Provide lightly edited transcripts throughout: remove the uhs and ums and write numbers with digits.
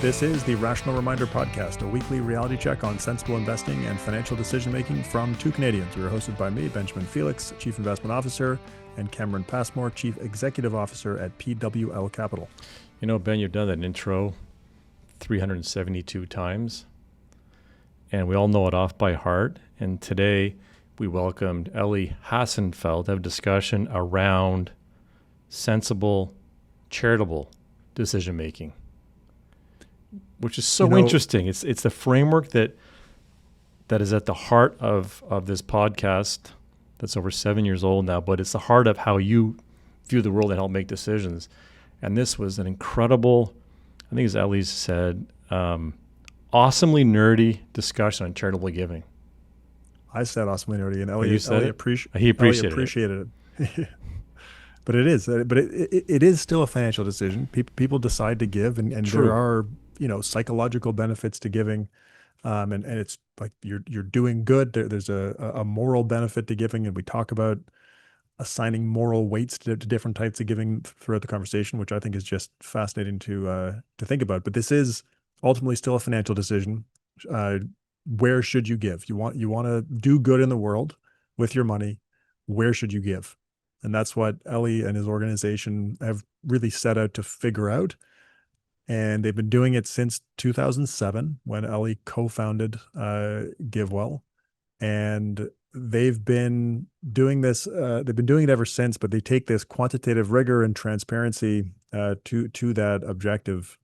This is the Rational Reminder Podcast, a weekly reality check on sensible investing and financial decision-making from two Canadians. We are hosted by me, Benjamin Felix, Chief Investment Officer, and Cameron Passmore, Chief Executive Officer at PWL Capital. You know, Ben, you've done that intro 372 times, and we all know it off by heart. And today we welcomed Elie Hassenfeld to have a discussion around sensible, charitable decision-making, which is so interesting. It's the framework that is at the heart of this podcast that's over 7 years old now, but it's the heart of how you view the world and help make decisions. And this was an incredible, I think as Elie said, awesomely nerdy discussion on charitable giving. I said awesomely nerdy, and Elie appreciated it. But it is. But it is still a financial decision. People decide to give, and there are psychological benefits to giving, and it's like you're doing good. There's a moral benefit to giving, and we talk about assigning moral weights to different types of giving throughout the conversation, which I think is just fascinating to think about. But this is ultimately still a financial decision. Where should you give? You want to do good in the world with your money. Where should you give? And that's what Elie and his organization have really set out to figure out. And they've been doing it since 2007 when Elie co-founded GiveWell. And they've been doing this, they've been doing it ever since, but they take this quantitative rigor and transparency to that objective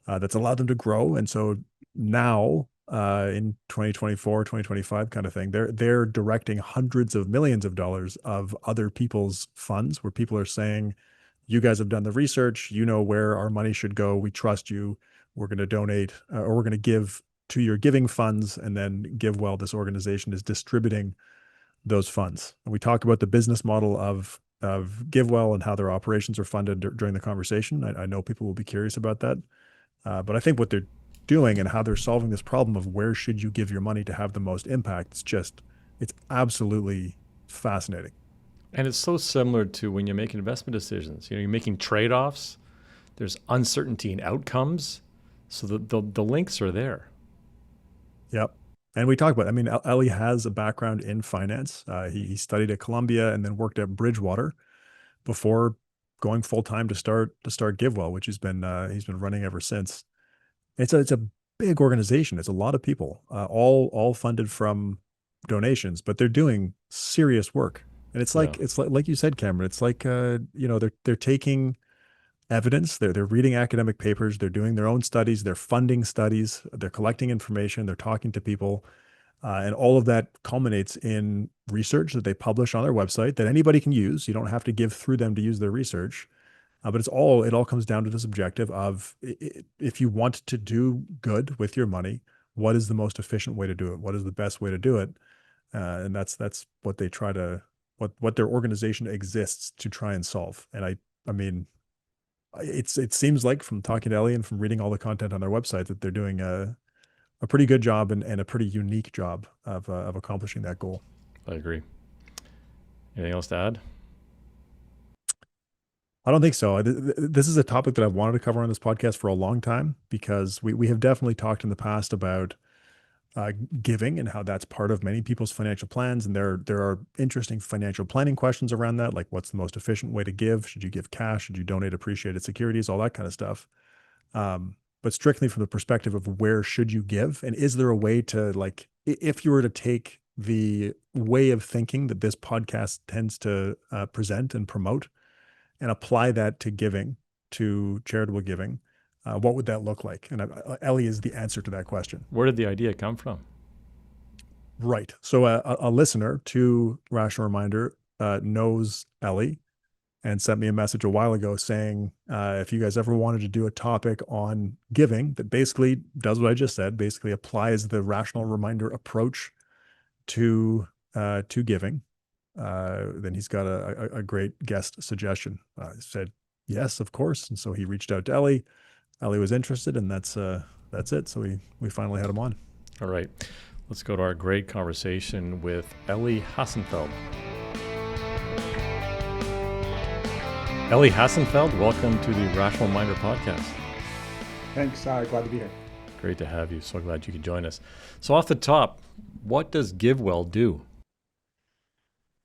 that's allowed them to grow. And so now in 2024, 2025 kind of thing, they're directing hundreds of millions of dollars of other people's funds where people are saying, you guys have done the research, you know where our money should go, we trust you, we're going to donate or we're going to give to your giving funds, and then GiveWell, this organization, is distributing those funds. And we talk about the business model of GiveWell and how their operations are funded during the conversation. I know people will be curious about that. But I think what they're doing and how they're solving this problem of where should you give your money to have the most impact, it's absolutely fascinating. And it's so similar to when you're making investment decisions. You're making trade-offs. There's uncertainty in outcomes. So the links are there. Yep. And we talk about, Elie has a background in finance. He studied at Columbia and then worked at Bridgewater before going full-time to start GiveWell, which he's been running ever since. It's a big organization. It's a lot of people, all funded from donations, but they're doing serious work. And it's like you said, Cameron, it's like they're taking evidence, they're reading academic papers, they're doing their own studies, they're funding studies, they're collecting information, they're talking to people, and all of that culminates in research that they publish on their website that anybody can use. You don't have to give through them to use their research, but it all comes down to this objective of, if you want to do good with your money, what is the most efficient way to do it? What is the best way to do it? And that's what they try to, what their organization exists to try and solve. And it seems like, from talking to Elie and from reading all the content on their website, that they're doing a pretty good job and a pretty unique job of accomplishing that goal. I agree. Anything else to add? I don't think so. This is a topic that I've wanted to cover on this podcast for a long time, because we have definitely talked in the past about giving and how that's part of many people's financial plans. And there are interesting financial planning questions around that, like what's the most efficient way to give? Should you give cash? Should you donate appreciated securities? All that kind of stuff. But strictly from the perspective of where should you give? And is there a way to, like, if you were to take the way of thinking that this podcast tends to present and promote and apply that to giving, to charitable giving, what would that look like? And Elie is the answer to that question. Where did the idea come from? Right. So a listener to Rational Reminder knows Elie and sent me a message a while ago saying, if you guys ever wanted to do a topic on giving that basically does what I just said, basically applies the Rational Reminder approach to giving, then he's got a great guest suggestion. I said, yes, of course. And so he reached out to Elie. Elie was interested, and that's it. So we finally had him on. All right. Let's go to our great conversation with Elie Hassenfeld. Elie Hassenfeld, welcome to the Rational Reminder podcast. Thanks. Glad to be here. Great to have you. So glad you could join us. So, off the top, what does GiveWell do?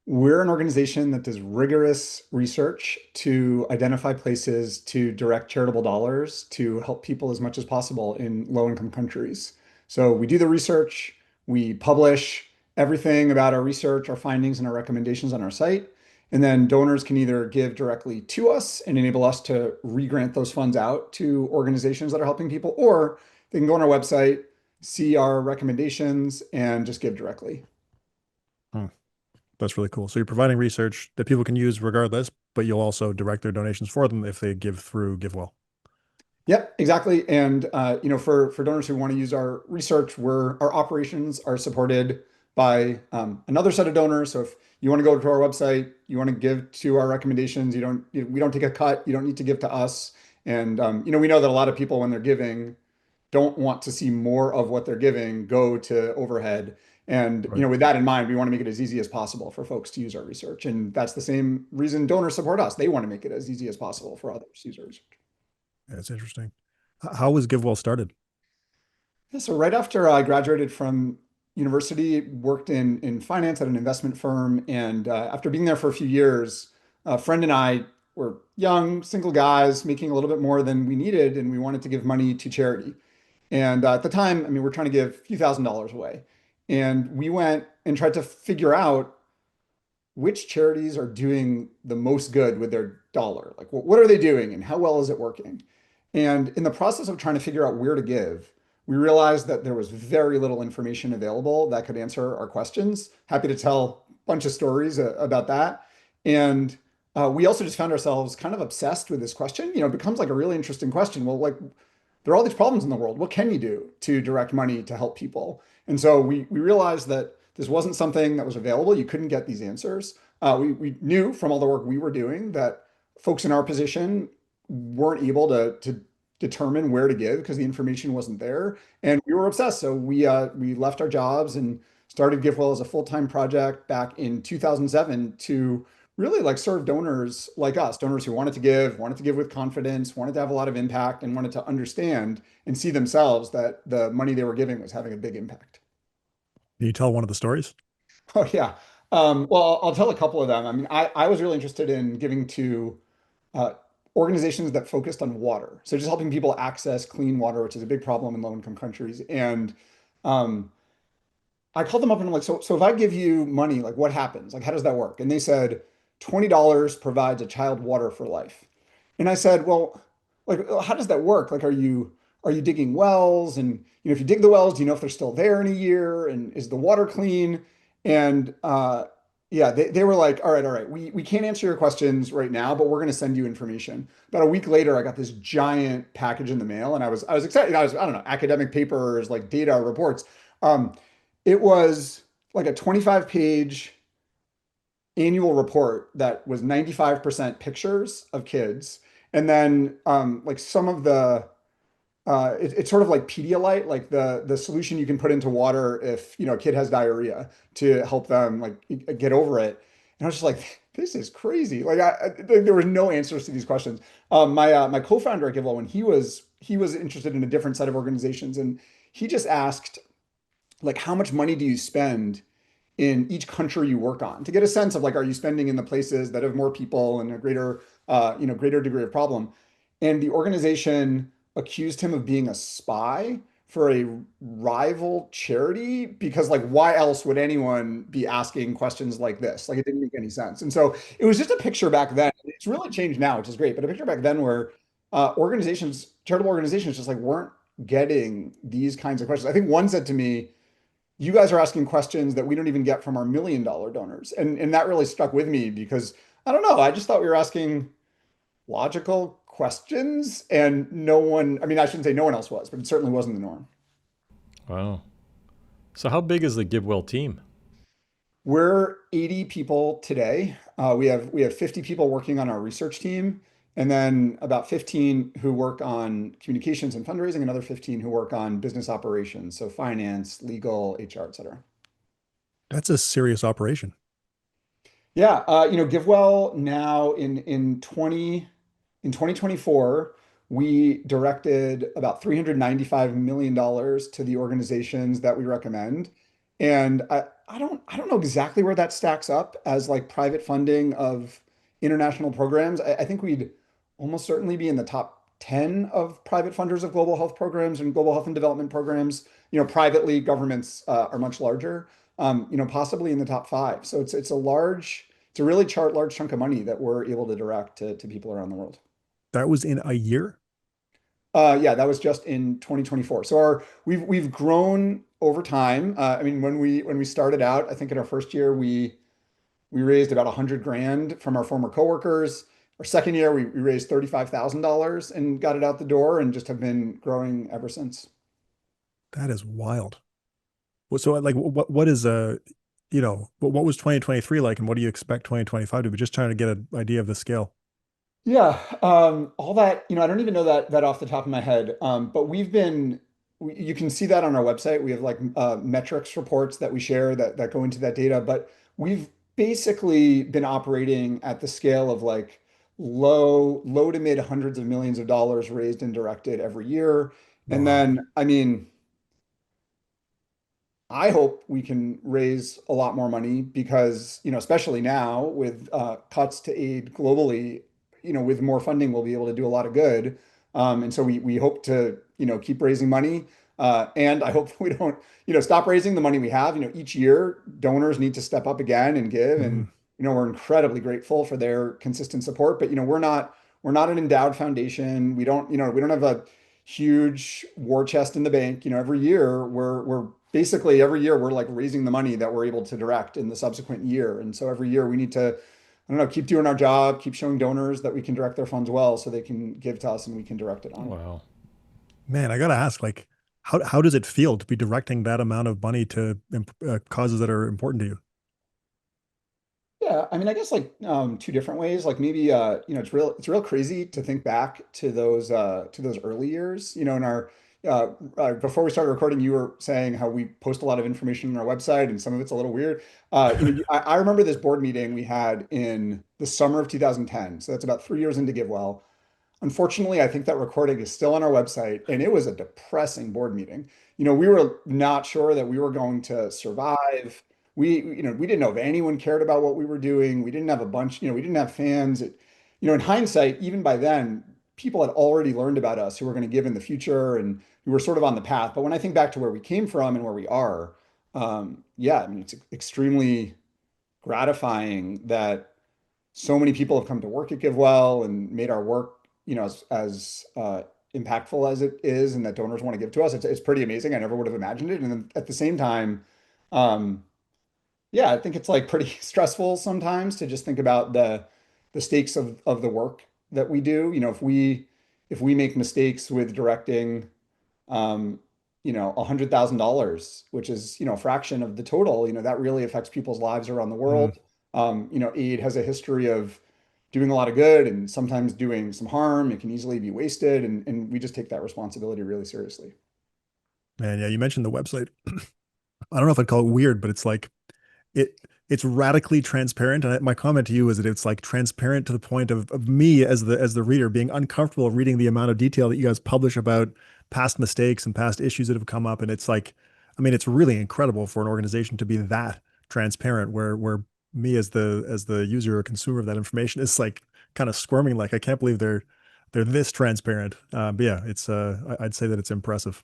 We're an organization that does rigorous research to identify places to direct charitable dollars to help people as much as possible in low-income countries. So we do the research, we publish everything about our research, our findings, and our recommendations on our site. And then donors can either give directly to us and enable us to re-grant those funds out to organizations that are helping people, or they can go on our website, see our recommendations, and just give directly. Hmm. That's really cool. So you're providing research that people can use regardless, but you'll also direct their donations for them if they give through GiveWell. Yep, exactly. And for donors who want to use our research, our operations are supported by another set of donors. So if you want to go to our website, you want to give to our recommendations, we don't take a cut. You don't need to give to us. And we know that a lot of people when they're giving don't want to see more of what they're giving go to overhead. And Right. with that in mind, we want to make it as easy as possible for folks to use our research. And that's the same reason donors support us. They want to make it as easy as possible for others to use our research. That's interesting. How was GiveWell started? Yeah, so right after I graduated from university, worked in finance at an investment firm, and after being there for a few years, a friend and I were young, single guys making a little bit more than we needed, and we wanted to give money to charity. And at the time, I mean, we're trying to give a few $1,000s away, and we went and tried to figure out which charities are doing the most good with their dollar. Like, what are they doing, and how well is it working? And in the process of trying to figure out where to give, we realized that there was very little information available that could answer our questions. Happy to tell a bunch of stories about that. And we also just found ourselves kind of obsessed with this question. It becomes like a really interesting question. Well, like there are all these problems in the world. What can you do to direct money to help people? And so we realized that this wasn't something that was available. You couldn't get these answers. We knew from all the work we were doing that folks in our position weren't able to determine where to give because the information wasn't there, and we were obsessed. So we left our jobs and started GiveWell as a full-time project back in 2007 to really like serve donors like us, donors who wanted to give with confidence, wanted to have a lot of impact, and wanted to understand and see themselves that the money they were giving was having a big impact. Can you tell one of the stories? Oh yeah. Well, I'll tell a couple of them. I mean, I was really interested in giving to uh, organizations that focused on water. So just helping people access clean water, which is a big problem in low-income countries. And um, I called them up and I'm like, so if I give you money, like what happens? Like, how does that work? And they said, $20 provides a child water for life. And I said, well, like, how does that work? Like, are you digging wells? And if you dig the wells, do you know if they're still there in a year? And is the water clean? And yeah, they were like, all right, we can't answer your questions right now, but we're going to send you information. About a week later, I got this giant package in the mail, and I was excited. I don't know, academic papers, like data reports. Um, it was like a 25-page annual report that was 95% pictures of kids. And then like some of the it's sort of like Pedialyte, like the solution you can put into water if a kid has diarrhea to help them like get over it. And I was just like, this is crazy. Like there were no answers to these questions. My co-founder at GiveWell, when he was interested in a different set of organizations, and he just asked like, how much money do you spend in each country you work on to get a sense of like, are you spending in the places that have more people and a greater degree of problem? And the organization accused him of being a spy for a rival charity because like, why else would anyone be asking questions like this? Like, it didn't make any sense. And so it was just a picture back then. It's really changed now, which is great, but a picture back then where charitable organizations just like weren't getting these kinds of questions. I think one said to me, you guys are asking questions that we don't even get from our $1 million donors. And that really stuck with me because I don't know, I just thought we were asking logical questions and no one, I mean, I shouldn't say no one else was, but it certainly wasn't the norm. Wow. So, how big is the GiveWell team? We're 80 people today. We have 50 people working on our research team, and then about 15 who work on communications and fundraising, another 15 who work on business operations, so finance, legal, HR, et cetera. That's a serious operation. Yeah, GiveWell now in 2024, we directed about $395 million to the organizations that we recommend. And I don't know exactly where that stacks up as like private funding of international programs. I think we'd almost certainly be in the top 10 of private funders of global health programs and global health and development programs. Privately, governments are much larger, possibly in the top five. So it's a really large chunk of money that we're able to direct to people around the world. That was in a year? Yeah, that was just in 2024. So we've grown over time. I mean, when we started out, I think in our first year we raised about 100 grand from our former coworkers. Our second year we raised $35,000 and got it out the door and just have been growing ever since. That is wild. So like what is what was 2023 like and what do you expect 2025 to be? Just trying to get an idea of the scale. Yeah, all that, I don't even know that off the top of my head. But you can see that on our website. We have like metrics reports that we share that go into that data. But we've basically been operating at the scale of like low to mid hundreds of millions of dollars raised and directed every year. And Wow. then, I mean, I hope we can raise a lot more money because, especially now with cuts to aid globally, with more funding, we'll be able to do a lot of good. And so we hope to, keep raising money. And I hope we don't, stop raising the money we have. Each year donors need to step up again and give. Mhm. And, we're incredibly grateful for their consistent support. But, we're not an endowed foundation. We don't have a huge war chest in the bank. Every year we're basically every year we're like raising the money that we're able to direct in the subsequent year. And so every year we need to, I don't know, keep doing our job, keep showing donors that we can direct their funds well so they can give to us and we can direct it on. Wow. Man, I gotta ask, like, how does it feel to be directing that amount of money to causes that are important to you? Yeah, I mean, I guess like two different ways. Like maybe it's real crazy to think back to those early years. In our before we started recording, you were saying how we post a lot of information on our website and some of it's a little weird. I remember this board meeting we had in the summer of 2010. So that's about 3 years into GiveWell. Unfortunately, I think that recording is still on our website, and it was a depressing board meeting. We were not sure that we were going to survive. We didn't know if anyone cared about what we were doing. We didn't have a bunch, we didn't have fans. In hindsight, even by then, people had already learned about us who were going to give in the future, and we were sort of on the path. But when I think back to where we came from and where we are, yeah, I mean, it's extremely gratifying that so many people have come to work at GiveWell and made our work, as impactful as it is, and that donors want to give to us. It's pretty amazing. I never would have imagined it. And then at the same time, um, yeah, I think it's like pretty stressful sometimes to just think about the stakes of the work that we do. If we make mistakes with directing, um, $100,000, which is, a fraction of the total, that really affects people's lives around the Mm, world. Aid has a history of doing a lot of good and sometimes doing some harm. It can easily be wasted, and we just take that responsibility really seriously. man, yeah, you mentioned the website. I don't know if I'd call it weird, but it's like it it's radically transparent. And my comment to you is that it's like transparent to the point of me as the reader being uncomfortable reading the amount of detail that you guys publish about past mistakes and past issues that have come up. And it's like, I mean, it's really incredible for an organization to be that transparent, where me as the user or consumer of that information is like kind of squirming, like I can't believe they're this transparent. But yeah, I'd say that it's impressive.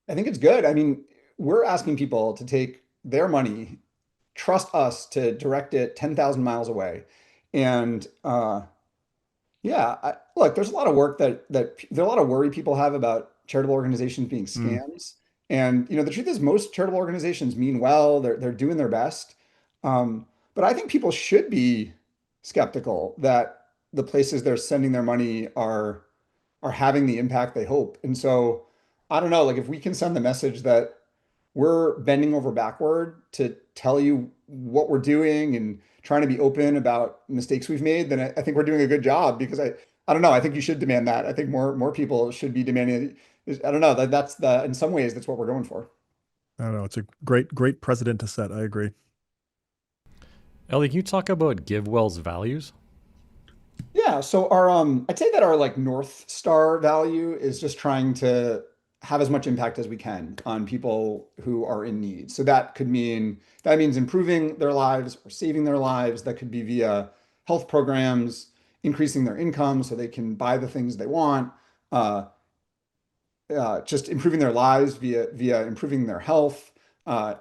I think it's good. I mean, we're asking people to take their money, trust us to direct it 10,000 miles away. And yeah, look, there's a lot of work that there are a lot of worry people have about charitable organizations being Mm. scams. And the truth is most charitable organizations mean well, they're doing their best. But I think people should be skeptical that the places they're sending their money are having the impact they hope. And so I don't know, like if we can send the message that we're bending over backward to tell you what we're doing and trying to be open about mistakes we've made, then I think we're doing a good job because I don't know, I think you should demand that. I think more people should be demanding it. I don't know, that's the in some ways that's what we're going for. I don't know. It's a great precedent to set. I agree. Elie, can you talk about GiveWell's values? Yeah, so our I'd say that our like North Star value is just trying to have as much impact as we can on people who are in need. So that means improving their lives or saving their lives. That could be via health programs, increasing their income so they can buy the things they want, uh, just improving their lives via improving their health, uh,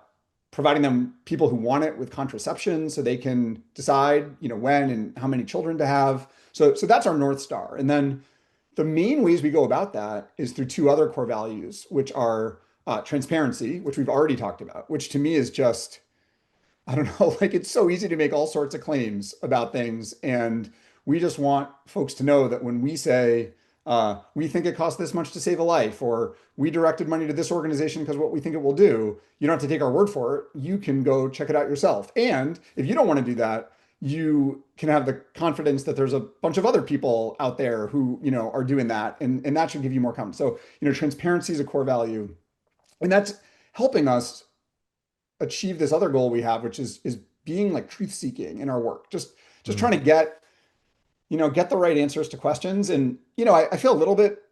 providing them people who want it with contraception so they can decide, when and how many children to have. So that's our North Star. And then the main ways we go about that is through two other core values, which are transparency, which we've already talked about, which to me is just, I don't know, like it's so easy to make all sorts of claims about things. And we just want folks to know that when we say, we think it costs this much to save a life, or we directed money to this organization because what we think it will do, you don't have to take our word for it. You can go check it out yourself. And if you don't want to do that, you can have the confidence that there's a bunch of other people out there who, are doing that. And that should give you more confidence. So, transparency is a core value. And that's helping us achieve this other goal we have, which is being like truth seeking in our work. Just Mm. trying to get the right answers to questions. And I feel a little bit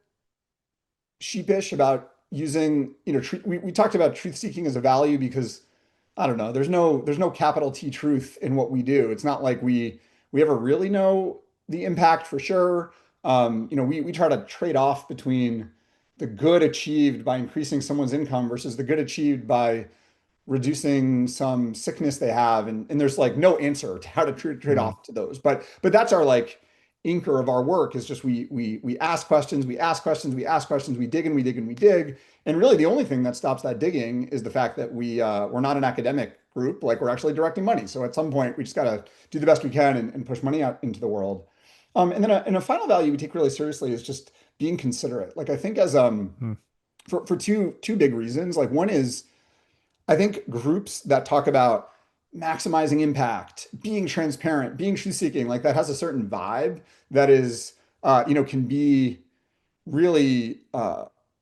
sheepish about using, we talked about truth seeking as a value because I don't know, there's no capital T truth in what we do. It's not like we ever really know the impact for sure. We try to trade off between the good achieved by increasing someone's income versus the good achieved by reducing some sickness they have, and there's like no answer to how to trade Mm. off to those, but that's our like anchor of our work is just we ask questions, we ask questions, we ask questions, we dig and we dig and we dig, and really the only thing that stops that digging is the fact that we're not an academic group, like we're actually directing money. So at some point we just got to do the best we can and push money out into the world. And then a final value we take really seriously is just being considerate. Like I think as Mm. for two big reasons. Like one is I think groups that talk about maximizing impact, being transparent, being truth seeking, like that has a certain vibe that is, can be really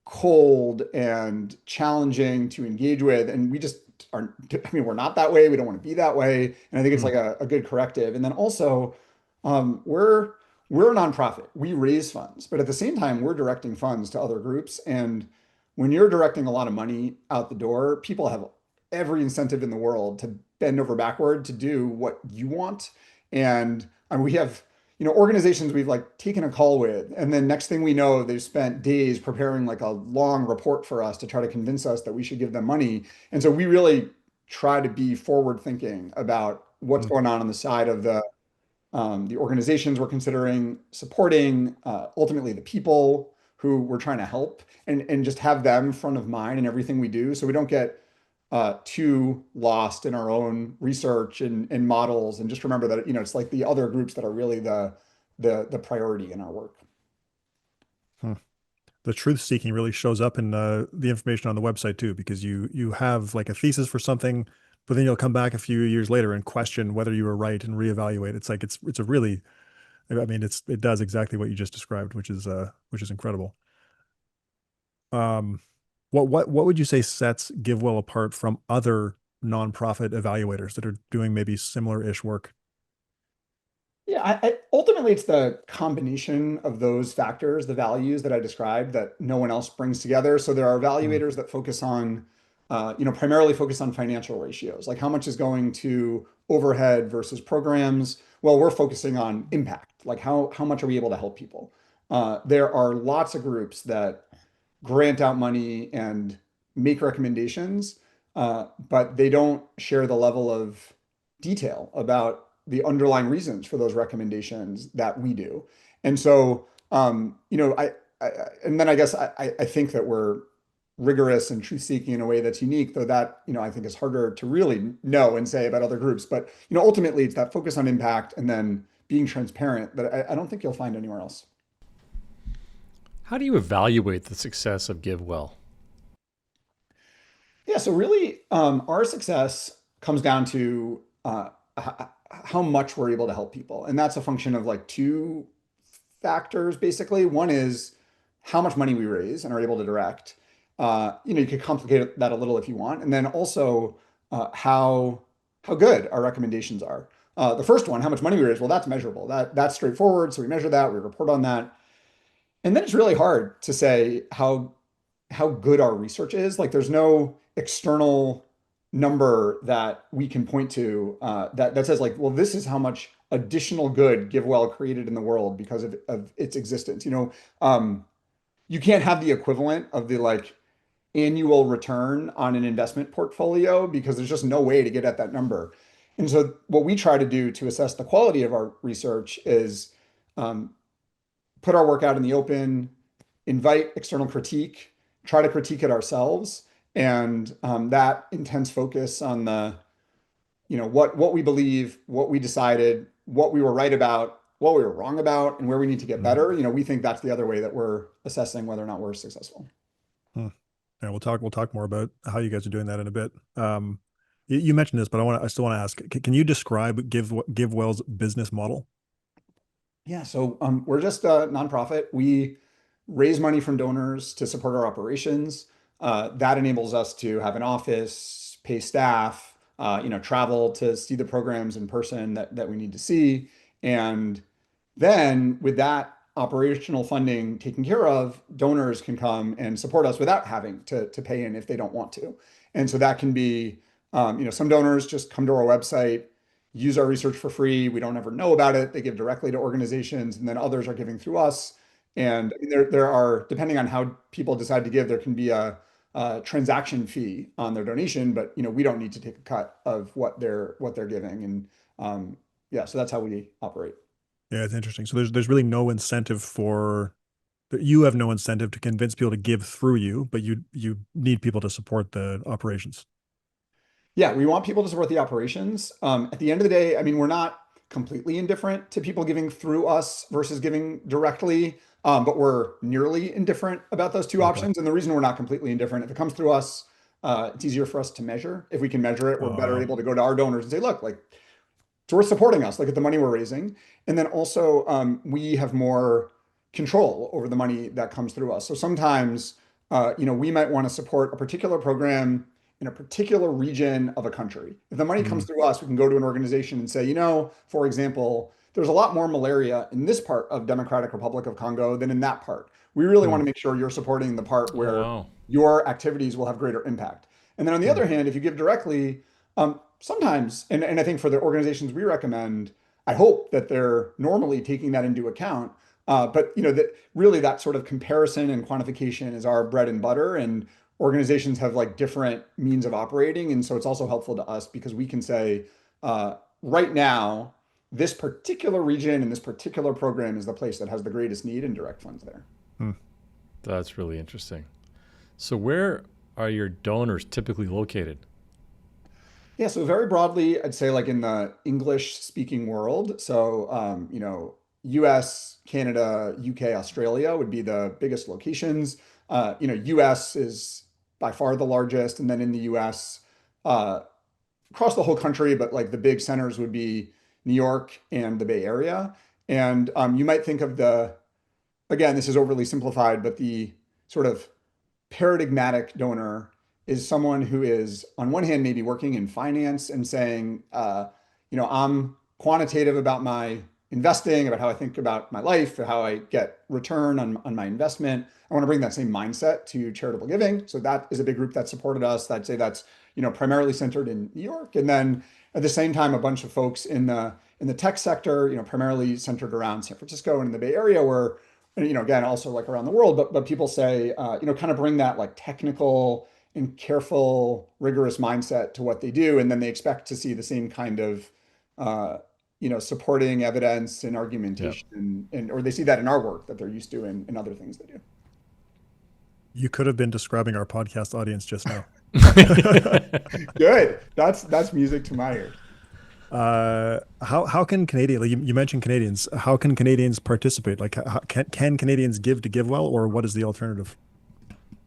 cold and challenging to engage with. And we just aren't, I mean, we're not that way. We don't want to be that way. And I think it's Mm. like a good corrective. And then also, um, we're, we're a nonprofit. We raise funds, but at the same time, we're directing funds to other groups. And when you're directing a lot of money out the door, people have every incentive in the world to bend over backward to do what you want. And we have organizations we've like taken a call with, and then next thing we know, they've spent days preparing like a long report for us to try to convince us that we should give them money. And so we really try to be forward thinking about what's Mm. going on the side of the organizations we're considering supporting, ultimately the people who we're trying to help, and just have them front of mind in everything we do, so we don't get too lost in our own research and models, and just remember that it's like the other groups that are really the priority in our work. Hmm. The truth seeking really shows up in the information on the website too, because you have like a thesis for something, but then you'll come back a few years later and question whether you were right and reevaluate. It's like it's a really, I mean, it does exactly what you just described, which is incredible. Um, what would you say sets GiveWell apart from other nonprofit evaluators that are doing maybe similar-ish work? Yeah, ultimately it's the combination of those factors, the values that I described that no one else brings together. So there are Mm. evaluators that focus on, primarily focus on financial ratios, like how much is going to overhead versus programs. Well, we're focusing on impact, like how much are we able to help people? There are lots of groups that grant out money and make recommendations, but they don't share the level of detail about the underlying reasons for those recommendations that we do. And so, and then I guess I think that we're rigorous and truth seeking in a way that's unique, though that, I think is harder to really know and say about other groups. But, ultimately it's that focus on impact and then being transparent that I don't think you'll find anywhere else. How do you evaluate the success of GiveWell? Yeah, so really, our success comes down to how much we're able to help people, and that's a function of like two factors basically. One is how much money we raise and are able to direct. You could complicate that a little if you want, and then also how good our recommendations are. The first one, how much money we raise, well, that's measurable. That's straightforward. So we measure that, we report on that. And then it's really hard to say how good our research is. Like there's no external number that we can point to that says like, well, this is how much additional good GiveWell created in the world because of its existence. You can't have the equivalent of the like annual return on an investment portfolio because there's just no way to get at that number. And so what we try to do to assess the quality of our research is um, put our work out in the open, invite external critique, try to critique it ourselves, and that intense focus on the, what we believe, what we decided, what we were right about, what we were wrong about, and where we need to get better. We think that's the other way that we're assessing whether or not we're successful. Hmm. Yeah, we'll talk more about how you guys are doing that in a bit. You mentioned this, but I still want to ask, can you describe GiveWell's business model? Yeah, so we're just a nonprofit. We raise money from donors to support our operations. That enables us to have an office, pay staff, travel to see the programs in person that we need to see. And then with that operational funding taken care of, donors can come and support us without having to pay in if they don't want to. And so that can be, some donors just come to our website, use our research for free. We don't ever know about it. They give directly to organizations, and then others are giving through us. And I mean, there are, depending on how people decide to give, there can be a transaction fee on their donation, but we don't need to take a cut of what they're giving. And yeah, so that's how we operate. Yeah, it's interesting. So there's really no incentive you have no incentive to convince people to give through you, but you need people to support the operations. Yeah, we want people to support the operations. At the end of the day, I mean, we're not completely indifferent to people giving through us versus giving directly, but we're nearly indifferent about those two Okay. options. And the reason we're not completely indifferent, if it comes through us, it's easier for us to measure. If we can measure it, we're better able to go to our donors and say, look, like, so we're supporting us, look at the money we're raising. And then also, we have more control over the money that comes through us. So sometimes, we might want to support a particular program in a particular region of a country. If the money comes Mhm. through us, we can go to an organization and say, for example, there's a lot more malaria in this part of Democratic Republic of Congo than in that part. We really want Mm. to make sure you're supporting the part Oh, where wow. your activities will have greater impact. And then on the Mm. other hand, if you give directly, sometimes, and I think for the organizations we recommend, I hope that they're normally taking that into account. But that really that sort of comparison and quantification is our bread and butter, and organizations have like different means of operating, and so it's also helpful to us because we can say, right now, this particular region and this particular program is the place that has the greatest need and direct funds there. Mm. That's really interesting. So, where are your donors typically located? Yeah, so very broadly, I'd say like in the English speaking world. So, US, Canada, UK, Australia would be the biggest locations. US is by far the largest. And then in the US, uh, across the whole country, but like the big centers would be New York and the Bay Area. And you might think of again, this is overly simplified, but the sort of paradigmatic donor is someone who is, on one hand, maybe working in finance and saying, I'm quantitative about my investing, about how I think about my life, how I get return on my investment. I want to bring that same mindset to charitable giving. So that is a big group that supported us. I'd say that's primarily centered in New York, and then at the same time, a bunch of folks in the tech sector, primarily centered around San Francisco and in the Bay Area, where again, also like around the world, but people say, kind of bring that like technical and careful, rigorous mindset to what they do, and then they expect to see the same kind of, supporting evidence and Yeah. argumentation, and or they see that in our work that they're used to in other things they do. You could have been describing our podcast audience just now. Good. That's music to my ears. How can Canadian, like you mentioned Canadians, how can Canadians participate? Like, can Canadians give to GiveWell, or what is the alternative?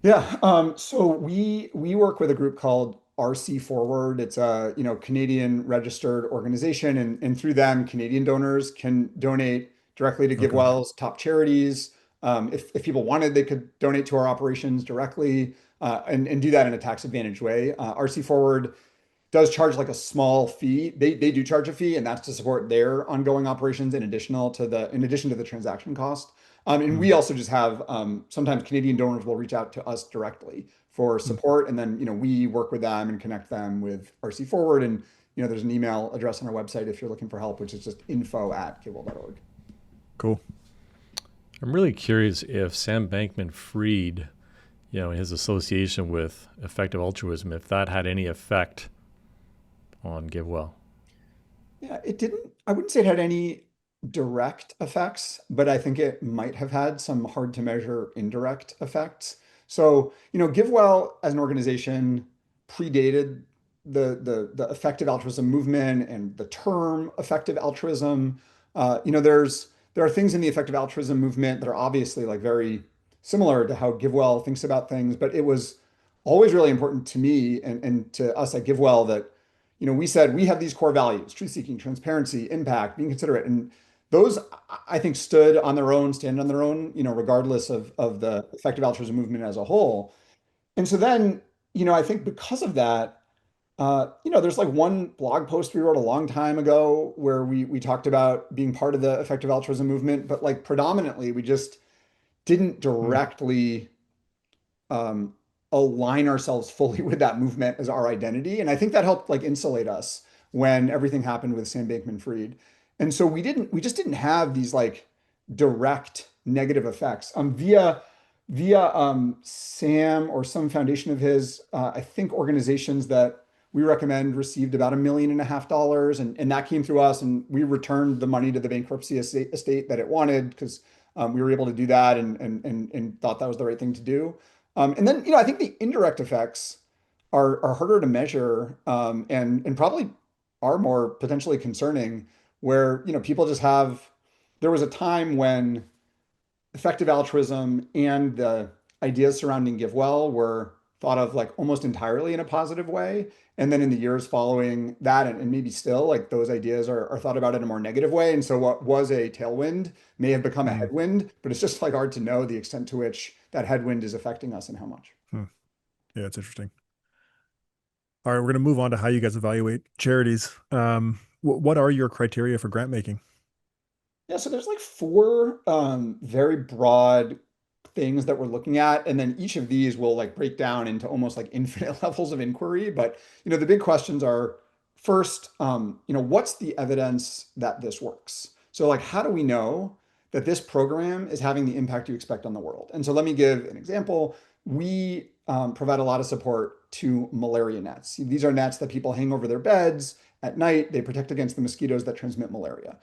Yeah. So we work with a group called RC Forward. It's a Canadian registered organization, and through them, Canadian donors can donate directly to Okay. GiveWell's top charities. If people wanted, they could donate to our operations directly, and do that in a tax advantage way. RC Forward does charge like a small fee. They do charge a fee, and that's to support their ongoing operations in addition to the transaction cost. And we Mm, also just have sometimes Canadian donors will reach out to us directly for mm. support, and then we work with them and connect them with RC Forward. And there's an email address on our website if you're looking for help, which is just info@givewell.org. Cool. I'm really curious if Sam Bankman-Fried, in his association with effective altruism, if that had any effect on GiveWell. Yeah, it didn't. I wouldn't say it had any direct effects, but I think it might have had some hard to measure indirect effects. So, GiveWell as an organization predated the effective altruism movement and the term effective altruism. There are things in the effective altruism movement that are obviously like very similar to how GiveWell thinks about things, but it was always really important to me and to us at GiveWell that we said we have these core values: truth seeking, transparency, impact, being considerate. And those, I think, stand on their own, regardless of the effective altruism movement as a whole. And so then, I think because of that, there's like one blog post we wrote a long time ago where we talked about being part of the effective altruism movement, but like predominantly we just didn't Mm. directly um, align ourselves fully with that movement as our identity. And I think that helped like insulate us when everything happened with Sam Bankman-Fried. And so we just didn't have these like direct negative effects. Via Sam or some foundation of his, I think organizations that we recommend received about $1.5 million, and that came through us, and we returned the money to the bankruptcy estate that it wanted because we were able to do that and thought that was the right thing to do. And then, I think the indirect effects are harder to measure, and probably are more potentially concerning, where, people just have, there was a time when effective altruism and the ideas surrounding GiveWell were thought of like almost entirely in a positive way. And then in the years following that, and maybe still, like those ideas are thought about in a more negative way. And so what was a tailwind may have become a Mm. headwind, but it's just like hard to know the extent to which that headwind is affecting us and how much. Hmm. Yeah, it's interesting. All right, we're going to move on to how you guys evaluate charities. What are your criteria for grant making? Yeah, so there's like four very broad things that we're looking at, and then each of these will like break down into almost like infinite levels of inquiry. But the big questions are first, what's the evidence that this works? So like, how do we know that this program is having the impact you expect on the world? And so let me give an example. We provide a lot of support to malaria nets. These are nets that people hang over their beds at night. They protect against the mosquitoes that transmit malaria.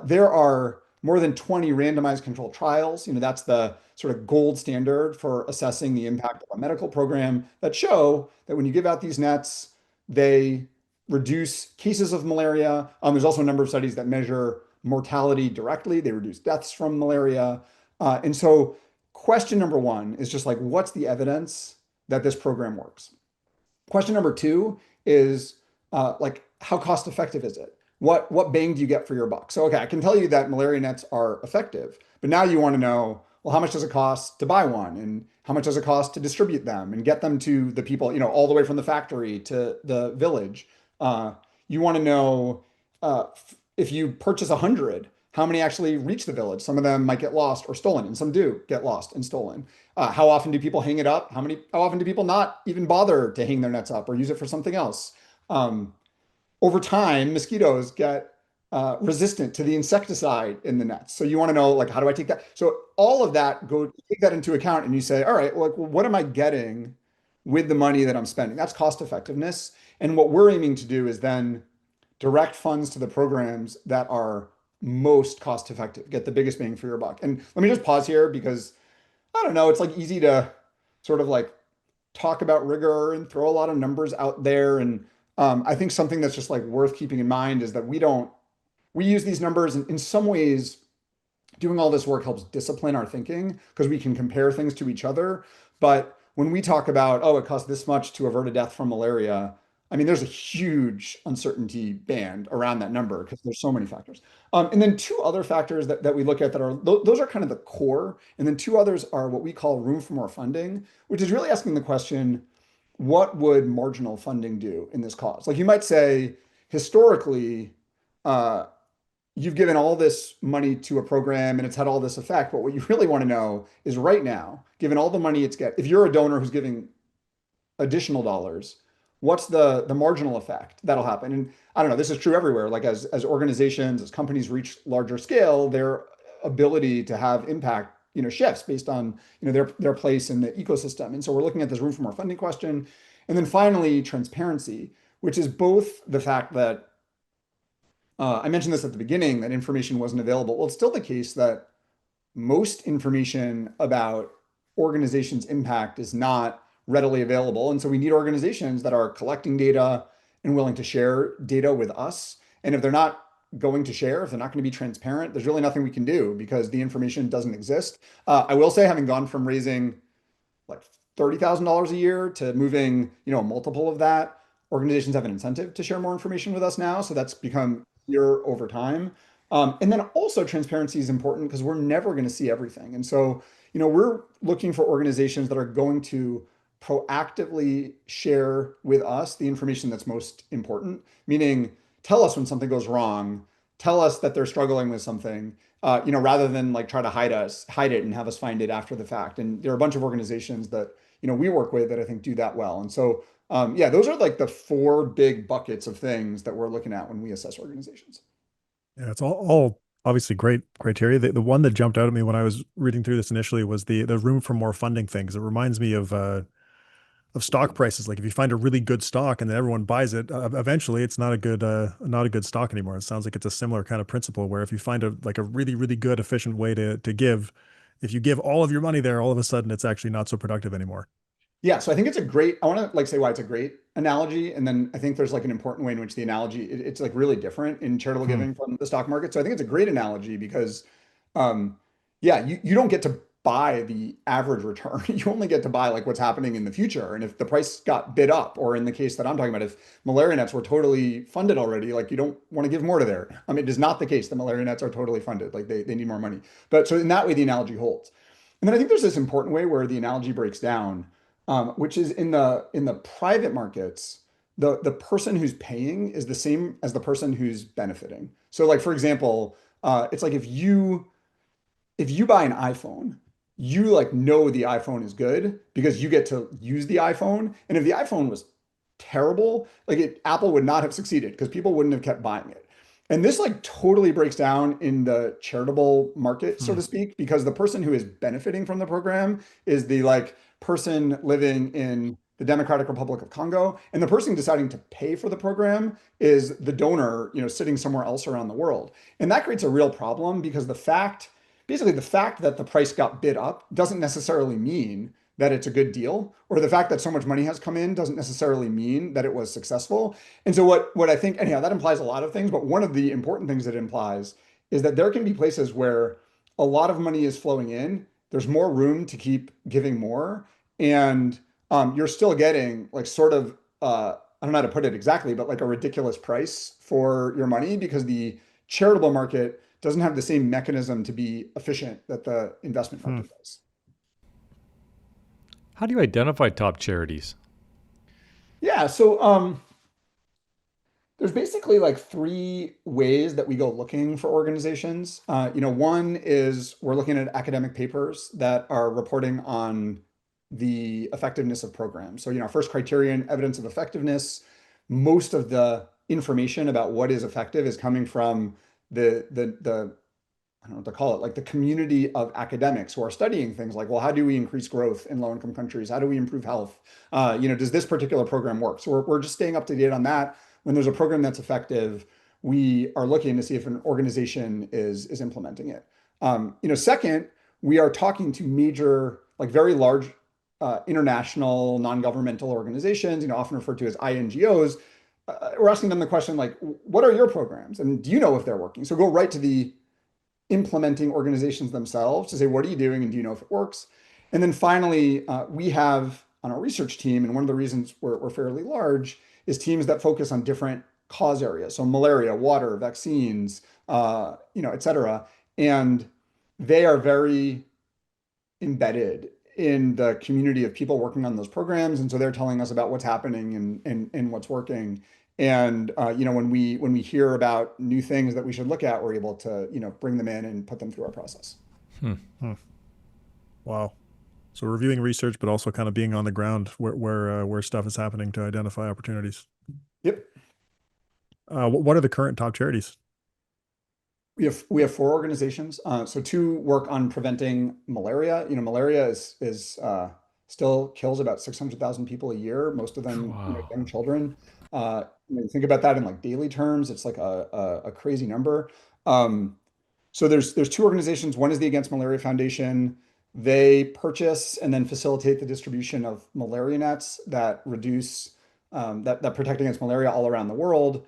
There are more than 20 randomized controlled trials. That's the sort of gold standard for assessing the impact of a medical program that show that when you give out these nets, they reduce cases of malaria. There's also a number of studies that measure mortality directly. They reduce deaths from malaria. And so question number one is just like, what's the evidence that this program works? Question number two is like, how cost effective is it? What bang do you get for your buck? So, okay, I can tell you that malaria nets are effective, but now you want to know, well, how much does it cost to buy one? And how much does it cost to distribute them and get them to the people, all the way from the factory to the village? You want to know if you purchase 100, how many actually reach the village? Some of them might get lost or stolen, and some do get lost and stolen. How often do people hang it up? How often do people not even bother to hang their nets up or use it for something else? Over time, mosquitoes get resistant to the insecticide in the nets. So you want to know, like, how do I take that? So all of that, take that into account, and you say, all right, well, what am I getting with the money that I'm spending? That's cost effectiveness. And what we're aiming to do is then direct funds to the programs that are most cost effective, get the biggest bang for your buck. And let me just pause here because I don't know, it's like easy to sort of like talk about rigor and throw a lot of numbers out there. And I think something that's just like worth keeping in mind is that we use these numbers in some ways. Doing all this work helps discipline our thinking because we can compare things to each other. But when we talk about, oh, it costs this much to avert a death from malaria, I mean, there's a huge uncertainty band around that number because there's so many factors. And then two other factors that we look at that are, those are kind of the core. And then two others are what we call room for more funding, which is really asking the question, what would marginal funding do in this cause? Like you might say, historically, uh, you've given all this money to a program and it's had all this effect. But what you really want to know is right now, given all the money it's get, if you're a donor who's giving additional dollars, what's the marginal effect that'll happen? And I don't know, this is true everywhere. Like as organizations, as companies reach larger scale, their ability to have impact, shifts based on, their place in the ecosystem. And so we're looking at this room for more funding question. And then finally, transparency, which is both the fact that I mentioned this at the beginning, that information wasn't available. Well, it's still the case that most information about organizations' impact is not readily available. And so we need organizations that are collecting data and willing to share data with us. And if they're not going to share, if they're not going to be transparent, there's really nothing we can do because the information doesn't exist. I will say, having gone from raising like $30,000 a year to moving, a multiple of that, organizations have an incentive to share more information with us now. So that's become clear over time. And then also transparency is important because we're never going to see everything. And so, we're looking for organizations that are going to proactively share with us the information that's most important, meaning tell us when something goes wrong, tell us that they're struggling with something, rather than like try to hide it and have us find it after the fact. And there are a bunch of organizations that, we work with that I think do that well. And so, yeah, those are like the four big buckets of things that we're looking at when we assess organizations. Yeah, it's all obviously great criteria. The one that jumped out at me when I was reading through this initially was the room for more funding things. It reminds me of stock prices. Like if you find a really good stock and then everyone buys it, eventually it's not a good stock anymore. It sounds like it's a similar kind of principle where if you find a really really good efficient way to give, if you give all of your money there, all of a sudden it's actually not so productive anymore. Yeah, so I think it's a great, I want to like say why it's a great analogy. And then I think there's like an important way in which the analogy, it's like really different in charitable Hmm. giving from the stock market. So I think it's a great analogy because, um, yeah, you don't get to buy the average return. You only get to buy like what's happening in the future. And if the price got bid up, or in the case that I'm talking about, if malaria nets were totally funded already, like you don't want to give more to there. I mean, it is not the case. The malaria nets are totally funded. Like they need more money. But so in that way, the analogy holds. And then I think there's this important way where the analogy breaks down, which is in the private markets, the person who's paying is the same as the person who's benefiting. So, like for example, it's like if you buy an iPhone, you like know the iPhone is good because you get to use the iPhone. And if the iPhone was terrible, like Apple would not have succeeded because people wouldn't have kept buying it. And this like totally breaks down in the charitable market, so Hmm. to speak, because the person who is benefiting from the program is the like person living in the Democratic Republic of Congo, and the person deciding to pay for the program is the donor, sitting somewhere else around the world. And that creates a real problem because basically the fact that the price got bid up doesn't necessarily mean that it's a good deal, or the fact that so much money has come in doesn't necessarily mean that it was successful. And so what I think, anyhow, that implies a lot of things, but one of the important things it implies is that there can be places where a lot of money is flowing in, there's more room to keep giving more, and you're still getting like sort of I don't know how to put it exactly, but like a ridiculous price for your money because the charitable market doesn't have the same mechanism to be efficient that the investment Hmm. market does. How do you identify top charities? Yeah, so there's basically like three ways that we go looking for organizations. One is we're looking at academic papers that are reporting on the effectiveness of programs. So, first criterion, evidence of effectiveness. Most of the information about what is effective is coming from the I don't know what to call it, like the community of academics who are studying things like, well, how do we increase growth in low income countries? How do we improve health? Does this particular program work? So we're just staying up to date on that. When there's a program that's effective, we are looking to see if an organization is implementing it. Second, we are talking to major, like very large international non-governmental organizations, often referred to as INGOs. We're asking them the question like, what are your programs, and do you know if they're working? So go right to the implementing organizations themselves to say, what are you doing and do you know if it works? And then finally, we have on our research team, and one of the reasons we're fairly large is teams that focus on different cause areas. So malaria, water, vaccines, et cetera. And they are very embedded in the community of people working on those programs, and so they're telling us about what's happening and what's working. And when we hear about new things that we should look at, we're able to bring them in and put them through our process. Hmm. Wow. So reviewing research, but also kind of being on the ground where stuff is happening to identify opportunities. Yep. What are the current top charities? We have four organizations. So two work on preventing malaria. Malaria is still kills about 600,000 people a year, most of them Wow. young children. You think about that in like daily terms, it's like a crazy number. Um, so there's two organizations. One is the Against Malaria Foundation. They purchase and then facilitate the distribution of malaria nets that reduce that protect against malaria all around the world.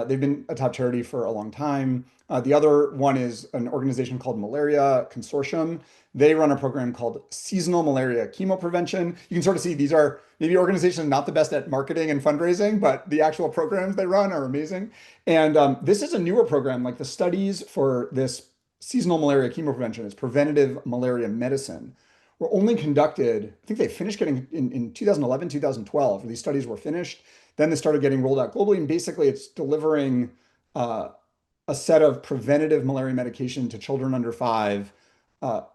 They've been a top charity for a long time. The other one is an organization called Malaria Consortium. They run a program called Seasonal Malaria Chemo Prevention. You can sort of see these are maybe organizations not the best at marketing and fundraising, but the actual programs they run are amazing. And this is a newer program. Like the studies for this seasonal malaria chemo prevention is preventative malaria medicine were only conducted, I think they finished getting in 2011, 2012, these studies were finished. Then they started getting rolled out globally. And basically it's delivering a set of preventative malaria medication to children under 5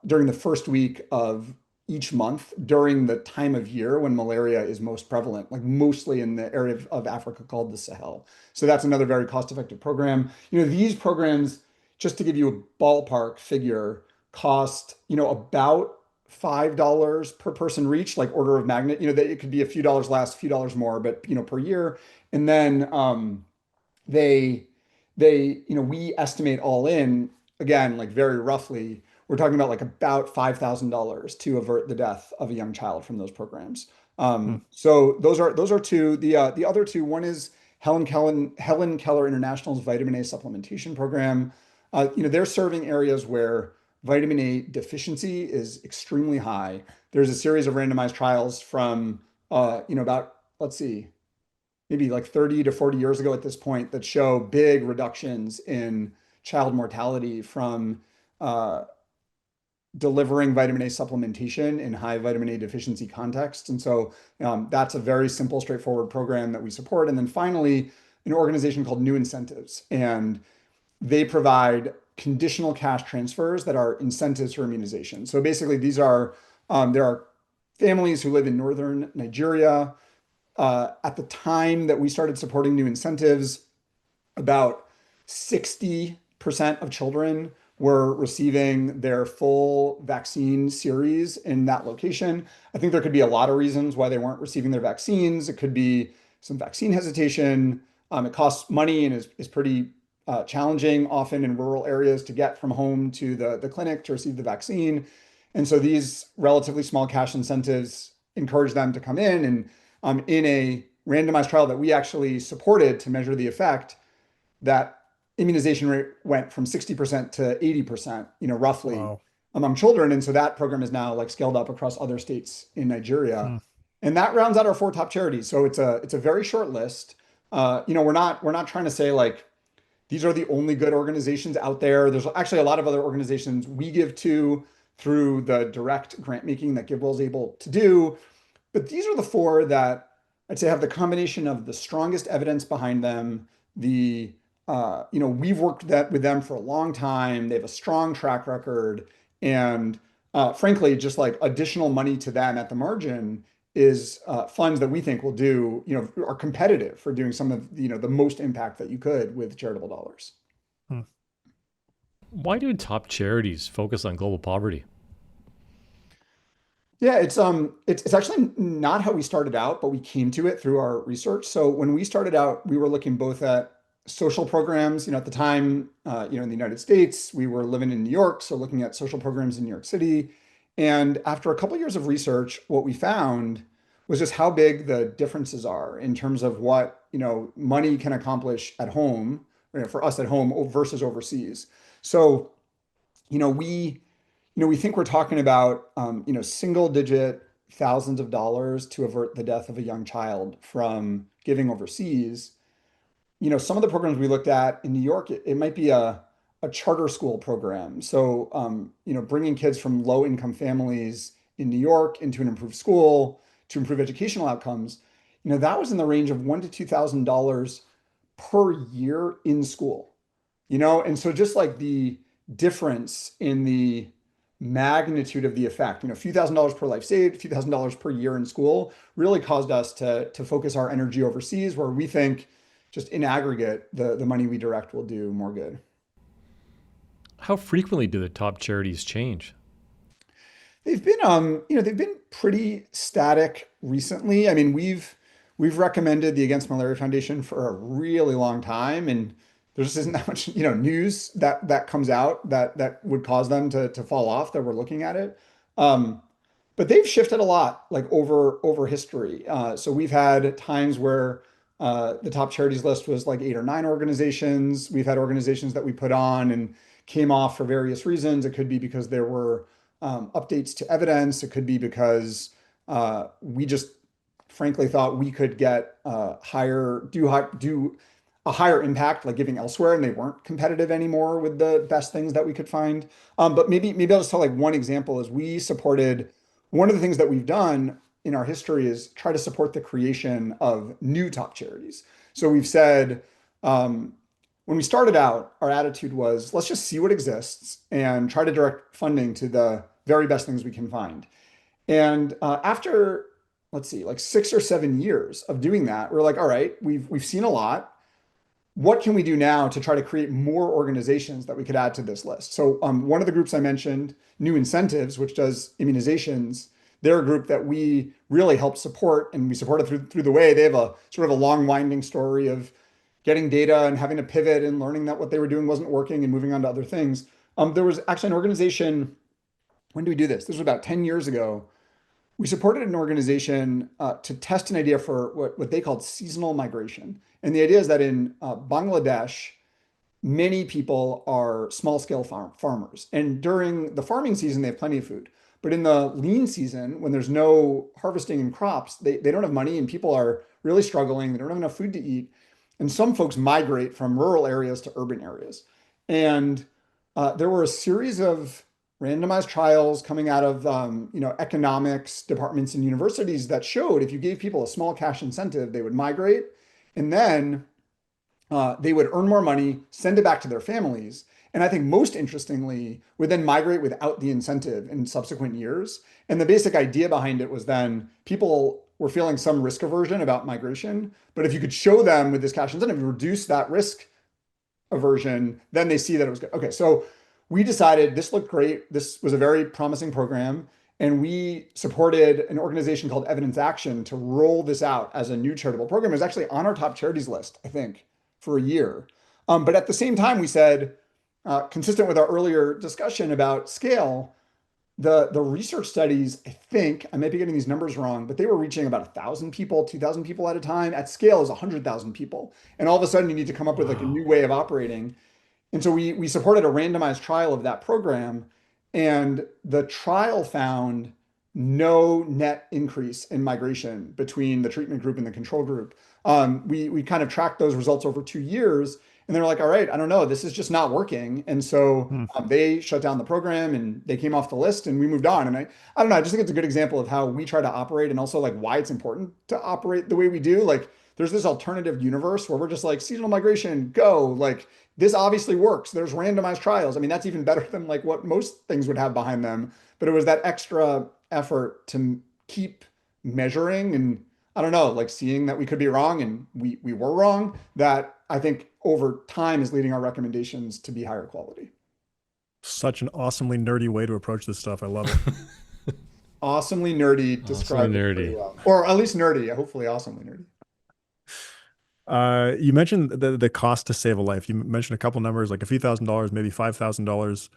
during the first week of each month during the time of year when malaria is most prevalent, like mostly in the area of Africa called the Sahel. So that's another very cost-effective program. These programs, just to give you a ballpark figure, cost, about $5 per person reach, like order of magnitude. It could be a few dollars less, a few dollars more, but per year. And then they we estimate all in, again, like very roughly, we're talking about like about $5,000 to avert the death of a young child from those programs. Hmm. So those are two. The other two, one is Helen Keller International's vitamin A supplementation program. They're serving areas where vitamin A deficiency is extremely high. There's a series of randomized trials from about, let's see, maybe like 30 to 40 years ago at this point that show big reductions in child mortality from delivering vitamin A supplementation in high vitamin A deficiency contexts. And so that's a very simple, straightforward program that we support. And then finally, an organization called New Incentives. And they provide conditional cash transfers that are incentives for immunization. So basically, there are families who live in northern Nigeria. At the time that we started supporting New Incentives, about 60% of children were receiving their full vaccine series in that location. I think there could be a lot of reasons why they weren't receiving their vaccines. It could be some vaccine hesitation. It costs money and is pretty challenging often in rural areas to get from home to the clinic to receive the vaccine. And so these relatively small cash incentives encourage them to come in. And in a randomized trial that we actually supported to measure the effect, that immunization rate went from 60% to 80%, roughly Wow. among children. And so that program is now like scaled up across other states in Nigeria. Hmm. And that rounds out our four top charities. So it's a very short list. We're not trying to say like these are the only good organizations out there. There's actually a lot of other organizations we give to through the direct grant making that GiveWell is able to do. But these are the four that I'd say have the combination of the strongest evidence behind them. We've worked with them for a long time. They have a strong track record, and frankly, just like additional money to them at the margin is funds that we think are competitive for doing some of the most impact that you could with charitable dollars. Hmm. Why do top charities focus on global poverty? Yeah, it's actually not how we started out, but we came to it through our research. So when we started out, we were looking both at social programs. At the time, in the United States, we were living in New York, so looking at social programs in New York City. And after a couple of years of research, what we found was just how big the differences are in terms of what, money can accomplish at home, for us at home versus overseas. So, we we think we're talking about, single digit thousands of dollars to avert the death of a young child from giving overseas. Some of the programs we looked at in New York, it might be a charter school program. So, bringing kids from low income families in New York into an improved school to improve educational outcomes, that was in the range of $1,000 to $2,000 per year in school, and so just like the difference in the magnitude of the effect, a few $1,000s per life saved, a few $1,000s per year in school really caused us to focus our energy overseas, where we think just in aggregate, the money we direct will do more good. How frequently do the top charities change? They've been pretty static recently. I mean, we've recommended the Against Malaria Foundation for a really long time, and there just isn't that much, news that comes out that would cause them to fall off that we're looking at it. Um, but they've shifted a lot, like over history. So we've had times where the top charities list was like 8 or 9 organizations. We've had organizations that we put on and came off for various reasons. It could be because there were updates to evidence. It could be because we just frankly thought we could get do a higher impact, like giving elsewhere, and they weren't competitive anymore with the best things that we could find. But maybe I'll just tell like one example is we supported one of the things that we've done in our history is try to support the creation of new top charities. So we've said when we started out, our attitude was let's just see what exists and try to direct funding to the very best things we can find. And after, let's see, like 6 or 7 years of doing that, we're like, all right, we've seen a lot. What can we do now to try to create more organizations that we could add to this list? So one of the groups I mentioned, New Incentives, which does immunizations, they're a group that we really help support, and we support it through the way. They have a sort of a long winding story of getting data and having to pivot and learning that what they were doing wasn't working and moving on to other things. There was actually an organization, when did we do this? This was about 10 years ago. We supported an organization to test an idea for what they called seasonal migration. And the idea is that in Bangladesh, many people are small scale farmers. And during the farming season, they have plenty of food. But in the lean season, when there's no harvesting and crops, they don't have money and people are really struggling. They don't have enough food to eat. And some folks migrate from rural areas to urban areas. And there were a series of randomized trials coming out of economics departments and universities that showed if you gave people a small cash incentive, they would migrate, and then they would earn more money, send it back to their families, and I think most interestingly, would then migrate without the incentive in subsequent years. And the basic idea behind it was then people were feeling some risk aversion about migration, but if you could show them with this cash incentive, reduce that risk aversion, then they see that it was good. Okay, so we decided this looked great. This was a very promising program. And we supported an organization called Evidence Action to roll this out as a new charitable program. It was actually on our top charities list, I think, for a year. But at the same time, we said, consistent with our earlier discussion about scale, the research studies, I think, I might be getting these numbers wrong, but they were reaching about 1,000 people, 2,000 people at a time. At scale is 100,000 people. And all of a sudden you need to come up with like a new way of operating. And so we supported a randomized trial of that program, and the trial found no net increase in migration between the treatment group and the control group. We kind of tracked those results over 2 years, and they're like, all right, I don't know, this is just not working. And so they shut down the program and they came off the list and we moved on. And I don't know, I just think it's a good example of how we try to operate and also like why it's important to operate the way we do. Like there's this alternative universe where we're just like seasonal migration, go, like this obviously works. There's randomized trials. I mean, that's even better than like what most things would have behind them. But it was that extra effort to keep measuring and I don't know, like seeing that we could be wrong and we were wrong, that I think over time is leading our recommendations to be higher quality. Such an awesomely nerdy way to approach this stuff. I love it. Awesomely nerdy described it pretty well. Or at least nerdy, hopefully awesomely nerdy. You mentioned the cost to save a life. You mentioned a couple numbers, like a few $1,000s, maybe $5,000.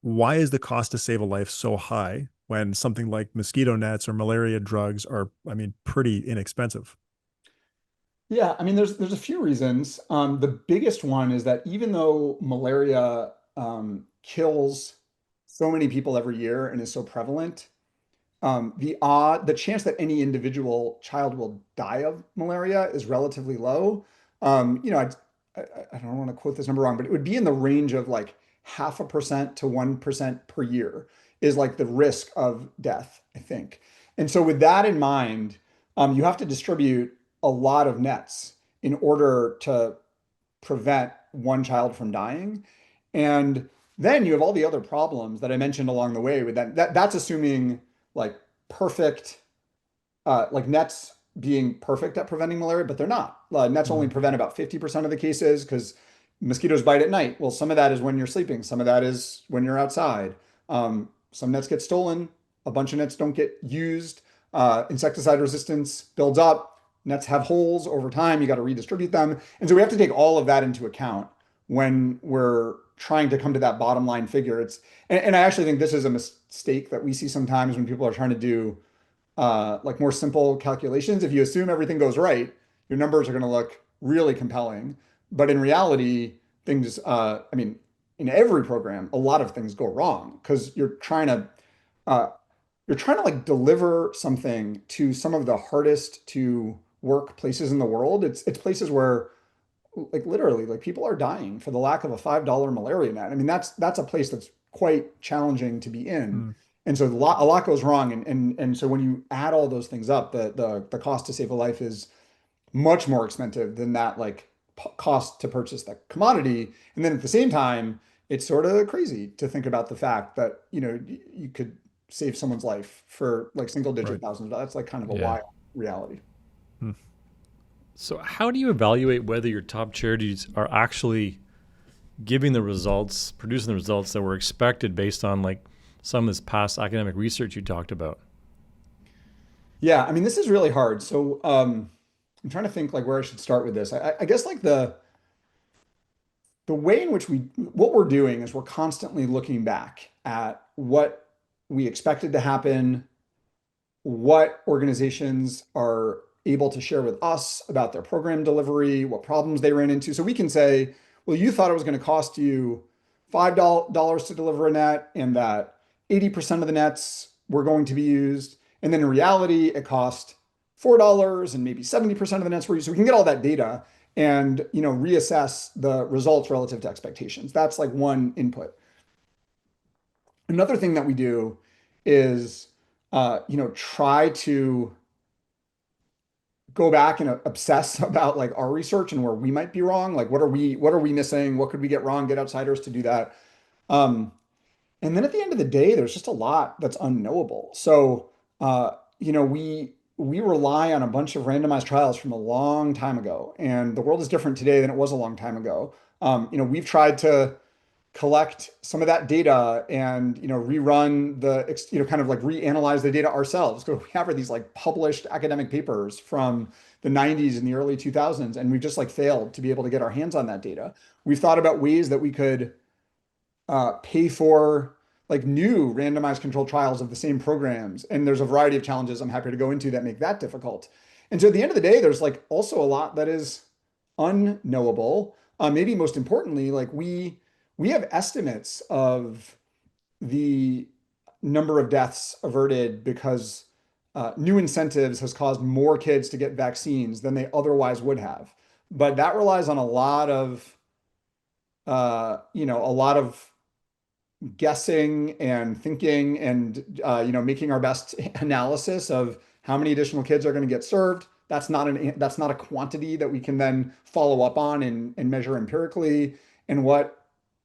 Why is the cost to save a life so high when something like mosquito nets or malaria drugs are, I mean, pretty inexpensive? Yeah, I mean, there's a few reasons. The biggest one is that even though malaria kills so many people every year and is so prevalent, the chance that any individual child will die of malaria is relatively low. I don't want to quote this number wrong, but it would be in the range of like 0.5% to 1% per year. is like the risk of death, I think. And so with that in mind, you have to distribute a lot of nets in order to prevent one child from dying. And then you have all the other problems that I mentioned along the way with that's assuming like perfect, like nets being perfect at preventing malaria, but they're not. Nets only prevent about 50% of the cases because mosquitoes bite at night. Well, some of that is when you're sleeping. Some of that is when you're outside. Some nets get stolen. A bunch of nets don't get used. Insecticide resistance builds up. Nets have holes over time. You got to redistribute them. And so we have to take all of that into account when we're trying to come to that bottom line figure. And I actually think this is a mistake that we see sometimes when people are trying to do like more simple calculations. If you assume everything goes right, your numbers are going to look really compelling. But in reality, things, I mean, in every program, a lot of things go wrong because uh, you're trying to like deliver something to some of the hardest to work places in the world. It's places where like literally like people are dying for the lack of a $5 malaria net. I mean, that's a place that's quite challenging to be in. Mm. And so a lot goes wrong. And so when you add all those things up, the cost to save a life is much more expensive than that like cost to purchase that commodity. And then at the same time, it's sort of crazy to think about the fact that, you could save someone's life for like single digit Right. thousands. That's like kind of a Yeah. wild reality. Hmm. So, how do you evaluate whether your top charities are actually giving the results, producing the results that were expected based on like some of this past academic research you talked about? Yeah, I mean, this is really hard. So I'm trying to think like where I should start with this. I guess like the way in which what we're doing is we're constantly looking back at what we expected to happen, what organizations are able to share with us about their program delivery, what problems they ran into. So we can say, well, you thought it was going to cost you $5 to deliver a net, and that 80% of the nets were going to be used. And then in reality, it cost $4 and maybe 70% of the nets were used. So we can get all that data and reassess the results relative to expectations. That's like one input. Another thing that we do is try to go back and obsess about like our research and where we might be wrong. Like what are we missing? What could we get wrong? Get outsiders to do that. Um, and then at the end of the day, there's just a lot that's unknowable. So we rely on a bunch of randomized trials from a long time ago, and the world is different today than it was a long time ago. We've tried to collect some of that data and rerun kind of like reanalyze the data ourselves because we have these like published academic papers from the 90s and the early 2000s, and we've just like failed to be able to get our hands on that data. We've thought about ways that we could pay for like new randomized controlled trials of the same programs, and there's a variety of challenges I'm happy to go into that make that difficult. And so at the end of the day, there's like also a lot that is unknowable. Maybe most importantly, like we have estimates of the number of deaths averted because new incentives has caused more kids to get vaccines than they otherwise would have. But that relies on a lot of guessing and thinking and making our best analysis of how many additional kids are going to get served. That's not a quantity that we can then follow up on and measure empirically, and what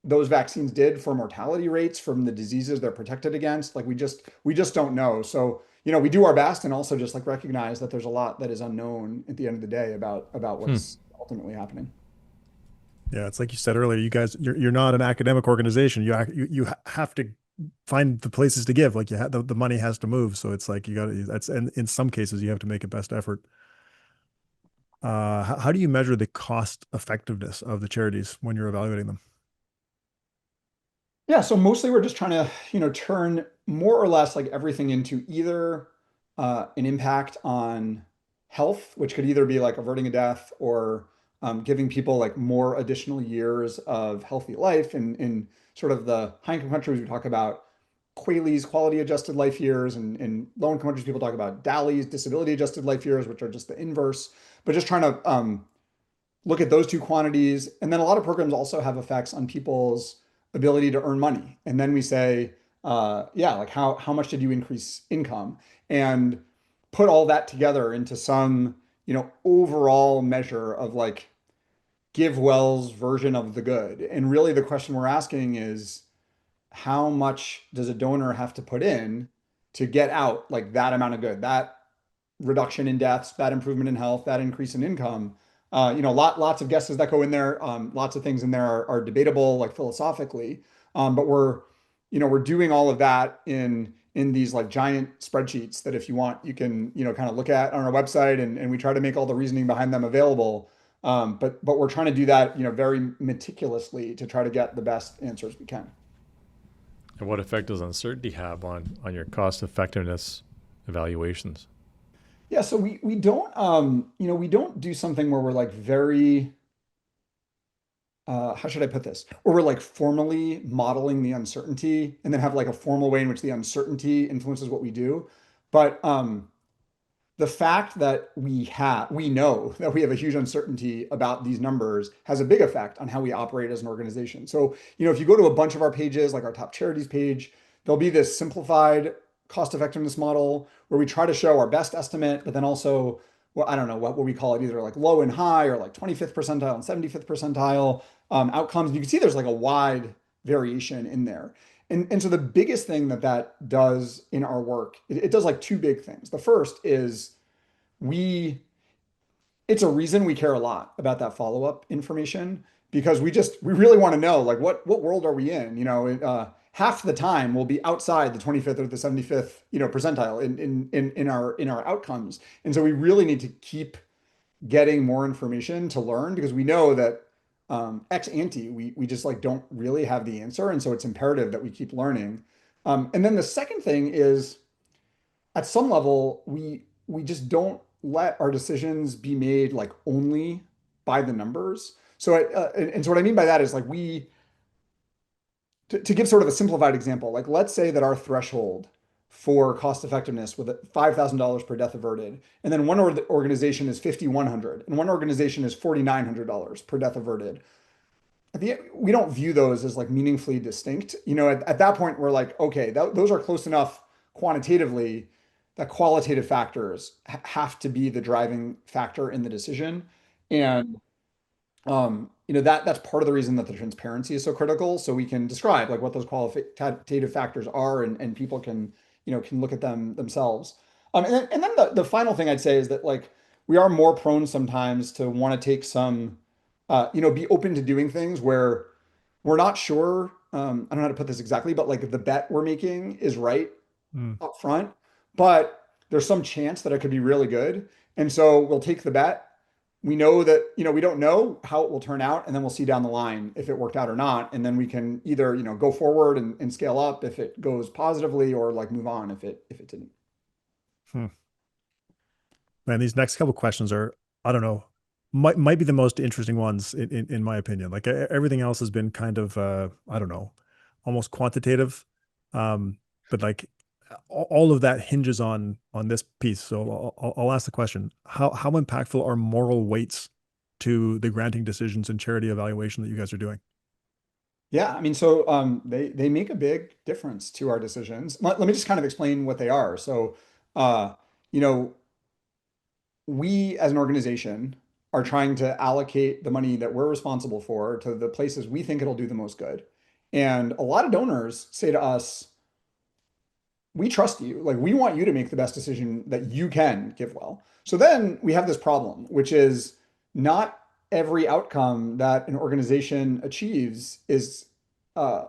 those vaccines did for mortality rates from the diseases they're protected against. Like we just don't know. So we do our best and also just like recognize that there's a lot that is unknown at the end of the day about Hmm. what's ultimately happening. Yeah, it's like you said earlier. You guys, you're not an academic organization. You have to find the places to give. Like the money has to move. So it's like you got to. That's and in some cases you have to make a best effort. How do you measure the cost effectiveness of the charities when you're evaluating them? Yeah, so mostly we're just trying to, turn more or less like everything into either an impact on health, which could either be like averting a death or giving people like more additional years of healthy life. In sort of the high-income countries, we talk about QALYs, quality adjusted life years, and in low-income countries, people talk about DALYs, disability adjusted life years, which are just the inverse. But just trying to look at those two quantities. And then a lot of programs also have effects on people's ability to earn money. And then we say, yeah, like how much did you increase income, and put all that together into some, overall measure of like GiveWell's version of the good. And really the question we're asking is, how much does a donor have to put in to get out like that amount of good, that reduction in deaths, that improvement in health, that increase in income? Lots of guesses that go in there. Lots of things in there are debatable, like philosophically. But we're doing all of that in these like giant spreadsheets that if you want, you can, kind of look at on our website, and we try to make all the reasoning behind them available. But we're trying to do that, very meticulously to try to get the best answers we can. And what effect does uncertainty have on your cost effectiveness evaluations? Yeah, so we don't we don't do something where we're like very how should I put this? Where we're like formally modeling the uncertainty and then have like a formal way in which the uncertainty influences what we do. But the fact that we know that we have a huge uncertainty about these numbers has a big effect on how we operate as an organization. So, if you go to a bunch of our pages, like our top charities page, there'll be this simplified cost effectiveness model where we try to show our best estimate, but then also, well, I don't know what we call it, either like low and high, or like 25th percentile and 75th percentile outcomes. You can see there's like a wide variation in there. And so the biggest thing that does in our work, it does like two big things. The first is we it's a reason we care a lot about that follow-up information, because we really want to know like what world are we in? Half the time we'll be outside the 25th or the 75th, percentile in our outcomes. And so we really need to keep getting more information to learn, because we know that ex ante, we just like don't really have the answer. And so it's imperative that we keep learning. And then the second thing is, at some level, we just don't let our decisions be made like only by the numbers. So and so what I mean by that is like to give sort of a simplified example, like let's say that our threshold for cost effectiveness with $5,000 per death averted, and then one organization is $5,100, and one organization is $4,900 per death averted. We don't view those as like meaningfully distinct. At that point, we're like, okay, those are close enough quantitatively that qualitative factors have to be the driving factor in the decision. And that's part of the reason that the transparency is so critical. So we can describe like what those qualitative factors are, and people can look at them themselves. And then the final thing I'd say is that like we are more prone sometimes to want to take some, be open to doing things where we're not sure. I don't know how to put this exactly, but like the bet we're making is right up front, but there's some chance that it could be really good. And so we'll take the bet. We know that, we don't know how it will turn out, and then we'll see down the line if it worked out or not. And then we can either, go forward and scale up if it goes positively, or like move on if it didn't. Man, these next couple questions are, I don't know, might be the most interesting ones in my opinion. Like everything else has been kind of, I don't know, almost quantitative. But like all of that hinges on this piece. So I'll ask the question: how impactful are moral weights to the granting decisions and charity evaluation that you guys are doing? Yeah, I mean, so they make a big difference to our decisions. Let me just kind of explain what they are. So, uh, you know, we as an organization are trying to allocate the money that we're responsible for to the places we think it'll do the most good. And a lot of donors say to us, we trust you. Like, we want you to make the best decision that you can, GiveWell. So then we have this problem, which is not every outcome that an organization achieves is uh,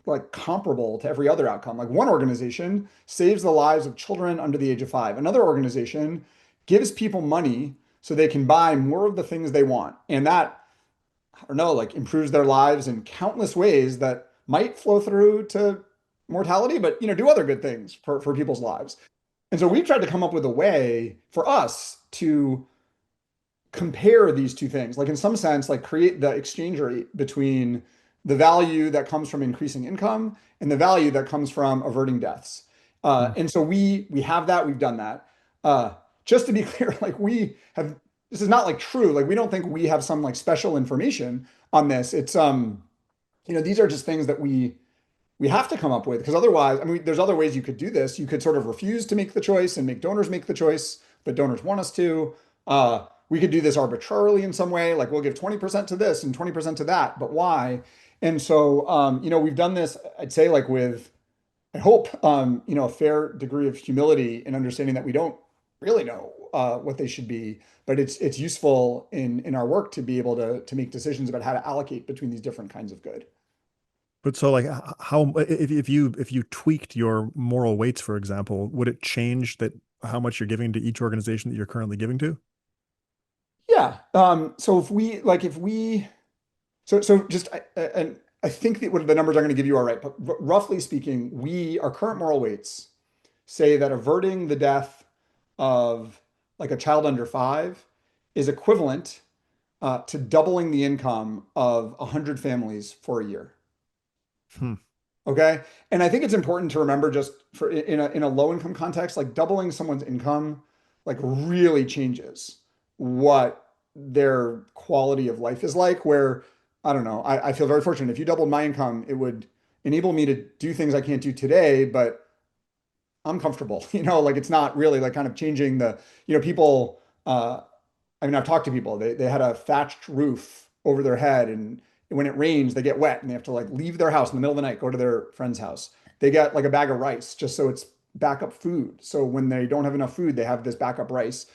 like comparable to every other outcome. Like, one organization saves the lives of children under the age of 5. Another organization gives people money so they can buy more of the things they want. And that, I don't know, like improves their lives in countless ways that might flow through to mortality, but do other good things for people's lives. And so we've tried to come up with a way for us to compare these two things, like in some sense, like create the exchange rate between the value that comes from increasing income and the value that comes from averting deaths. And so we have that, we've done that. Just to be clear, like we have, this is not like true. Like we don't think we have some like special information on this. It's these are just things that we we have to come up with, because otherwise, I mean, there's other ways you could do this. You could sort of refuse to make the choice and make donors make the choice, but donors want us to. We could do this arbitrarily in some way, like we'll give 20% to this and 20% to that, but why? And so, we've done this, I'd say, like with, I hope, a fair degree of humility and understanding that we don't really know what they should be, but it's useful in our work to be able to make decisions about how to allocate between these different kinds of good. But so like how if you tweaked your moral weights, for example, would it change that how much you're giving to each organization that you're currently giving to? Yeah. So so just and I think that what the numbers I'm going to give you are right, but roughly speaking, our current moral weights say that averting the death of like a child under 5 is equivalent to doubling the income of 100 families for a year. Hmm. Okay. And I think it's important to remember, just for in a low income context, like doubling someone's income like really changes what their quality of life is like. Where I don't know, I feel very fortunate. If you doubled my income, it would enable me to do things I can't do today, but I'm comfortable, like it's not really like kind of changing people. I mean, I've talked to people, they had a thatched roof over their head, and when it rains, they get wet and they have to like leave their house in the middle of the night, go to their friend's house. They get like a bag of rice just so it's backup food. So when they don't have enough food, they have this backup rice.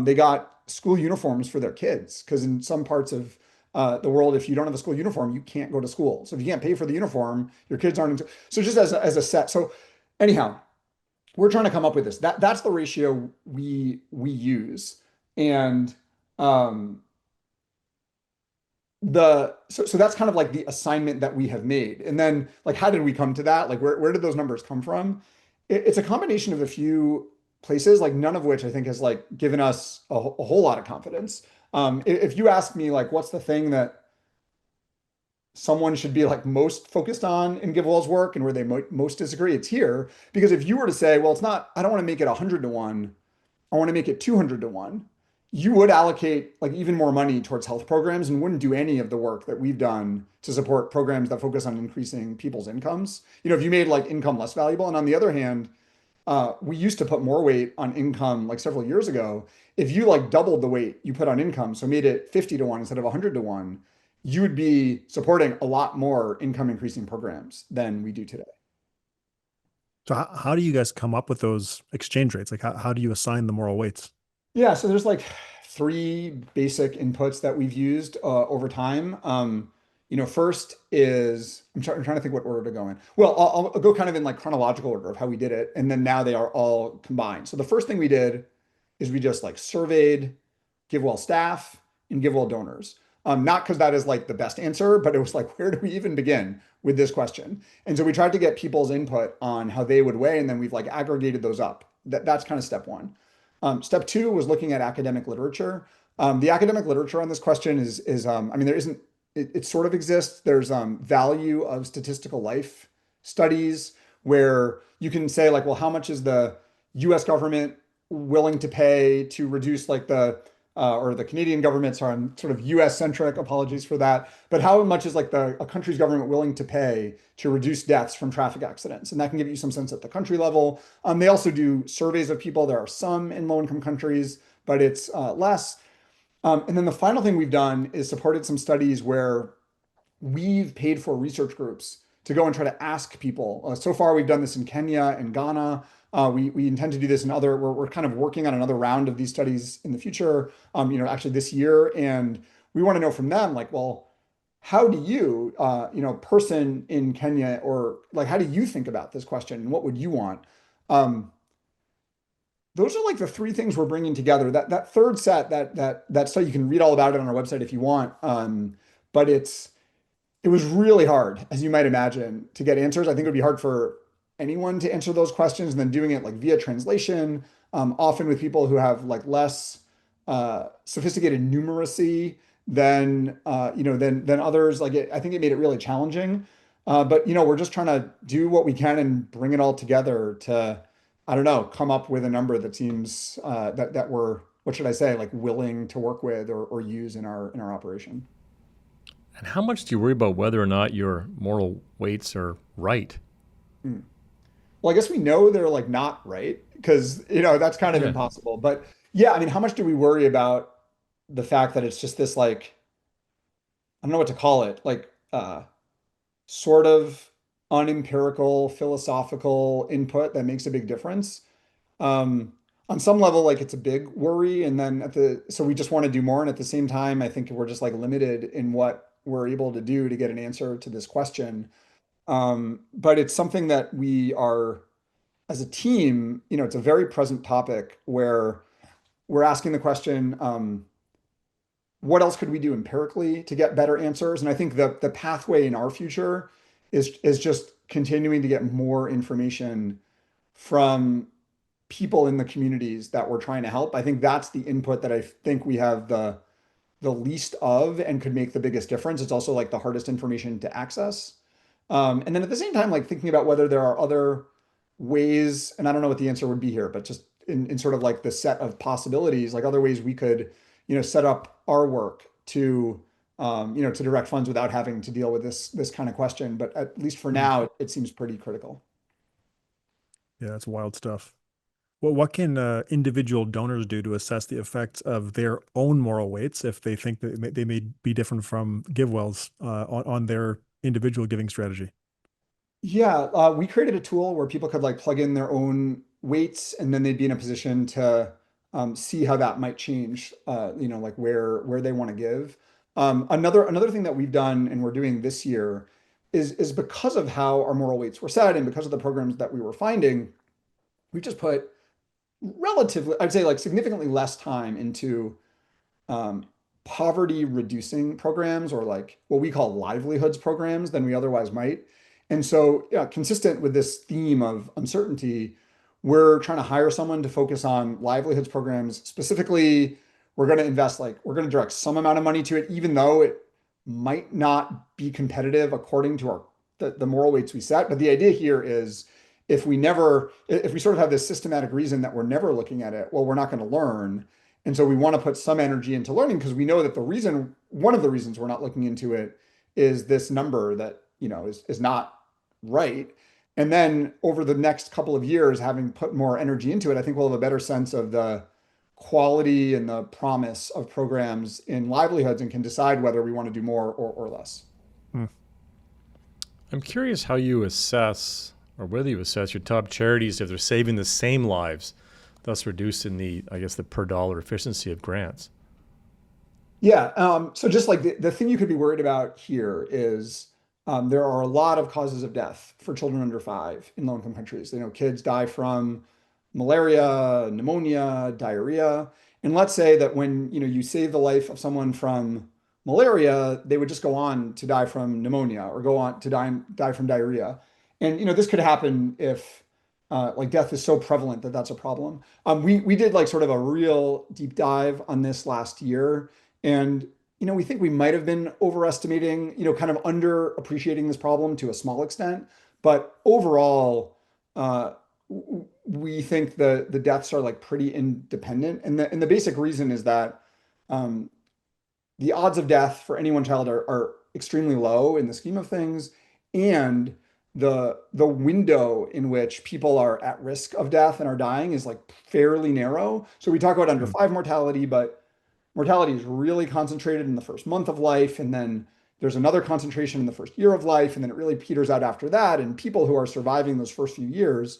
They got school uniforms for their kids because in some parts of the world, if you don't have a school uniform, you can't go to school. So if you can't pay for the uniform, your kids aren't. So just as a set. So anyhow, we're trying to come up with this. That's the ratio we use. And um, so that's kind of like the assignment that we have made. And then like how did we come to that? Like where did those numbers come from? It's a combination of a few places, like none of which I think has like given us a whole lot of confidence. If you ask me like what's the thing that someone should be like most focused on in GiveWell's work and where they most disagree, it's here. Because if you were to say, well, it's not, I don't want to make it 100 to 1, I want to make it 200 to 1, you would allocate like even more money towards health programs and wouldn't do any of the work that we've done to support programs that focus on increasing people's incomes. If you made like income less valuable. And on the other hand, we used to put more weight on income like several years ago. If you like doubled the weight you put on income, so made it 50 to 1 instead of 100 to 1, you would be supporting a lot more income increasing programs than we do today. So how do you guys come up with those exchange rates? Like how do you assign the moral weights? Yeah, so there's like 3 basic inputs that we've used over time. First is I'm trying to think what order to go in. Well, I'll go kind of in like chronological order of how we did it, and then now they are all combined. So the first thing we did is we just like surveyed GiveWell staff and GiveWell donors. Not because that is like the best answer, but it was like, where do we even begin with this question? And so we tried to get people's input on how they would weigh, and then we've like aggregated those up. That's kind of step one. Step two was looking at academic literature. The academic literature on this question I mean, there isn't, it sort of exists. There's value of statistical life studies where you can say like, well, how much is the US government willing to pay to reduce like or the Canadian government, sorry, I'm sort of US centric, apologies for that. But how much is like a country's government willing to pay to reduce deaths from traffic accidents? And that can give you some sense at the country level. They also do surveys of people. There are some in low income countries, but it's less. And then the final thing we've done is supported some studies where we've paid for research groups to go and try to ask people. So far, we've done this in Kenya and Ghana. We intend to do this in we're kind of working on another round of these studies in the future, actually this year. And we want to know from them, like, well, how do you, person in Kenya, or like, how do you think about this question? And what would you want? Those are like the 3 things we're bringing together. That third set, that study, you can read all about it on our website if you want. But it was really hard, as you might imagine, to get answers. I think it would be hard for anyone to answer those questions, and then doing it like via translation, often with people who have like less sophisticated numeracy than than others. I think it made it really challenging. But we're just trying to do what we can and bring it all together to, I don't know, come up with a number that seems that we're, what should I say, like willing to work with or use in our operation. And how much do you worry about whether or not your moral weights are right? Mm. Well, I guess we know they're like not right because, that's kind of Yeah. impossible. But yeah, I mean, how much do we worry about the fact that it's just this like, I don't know what to call it, like sort of unempirical philosophical input that makes a big difference? Um, on some level, like it's a big worry, and then so we just want to do more, and at the same time, I think we're just like limited in what we're able to do to get an answer to this question. But it's something that we are, as a team, it's a very present topic where we're asking the question, what else could we do empirically to get better answers? And I think the pathway in our future is just continuing to get more information from people in the communities that we're trying to help. I think that's the input that I think we have the least of and could make the biggest difference. It's also like the hardest information to access. And then at the same time, like thinking about whether there are other ways, and I don't know what the answer would be here, but just in sort of like the set of possibilities, like other ways we could, set up our work to direct funds without having to deal with this kind of question. But at least for Mm. now, it seems pretty critical. Yeah, that's wild stuff. Well, what can individual donors do to assess the effects of their own moral weights if they think that they may be different from GiveWell's on their individual giving strategy? Yeah, we created a tool where people could like plug in their own weights, and then they'd be in a position to see how that might change, like where they want to give. Another thing that we've done and we're doing this year is because of how our moral weights were set and because of the programs that we were finding, we just put relatively, I'd say like significantly less time into um, poverty reducing programs or like what we call livelihoods programs than we otherwise might. And so, yeah, consistent with this theme of uncertainty, we're trying to hire someone to focus on livelihoods programs. Specifically, we're going to invest like we're going to direct some amount of money to it, even though it might not be competitive according to the moral weights we set. But the idea here is if we sort of have this systematic reason that we're never looking at it, well, we're not going to learn. And so we want to put some energy into learning because we know that one of the reasons we're not looking into it is this number that, is not right. And then over the next couple of years, having put more energy into it, I think we'll have a better sense of the quality and the promise of programs in livelihoods and can decide whether we want to do more or less. Hmm. I'm curious how you assess, or whether you assess your top charities if they're saving the same lives, thus reducing the per dollar efficiency of grants. Yeah. So just like the thing you could be worried about here is there are a lot of causes of death for children under 5 in low-income countries. Kids die from malaria, pneumonia, diarrhea. And let's say that when you save the life of someone from malaria, they would just go on to die from pneumonia or go on to die from diarrhea. And this could happen if like death is so prevalent that that's a problem. We did like sort of a real deep dive on this last year, and we think we might have been overestimating, kind of underappreciating this problem to a small extent. But overall, uh, we think the deaths are like pretty independent, and the basic reason is that um, the odds of death for any one child are extremely low in the scheme of things, and the window in which people are at risk of death and are dying is like fairly narrow. So we talk about under Hmm. 5 mortality, but mortality is really concentrated in the first month of life, and then there's another concentration in the first year of life, and then it really peters out after that. And people who are surviving those first few years,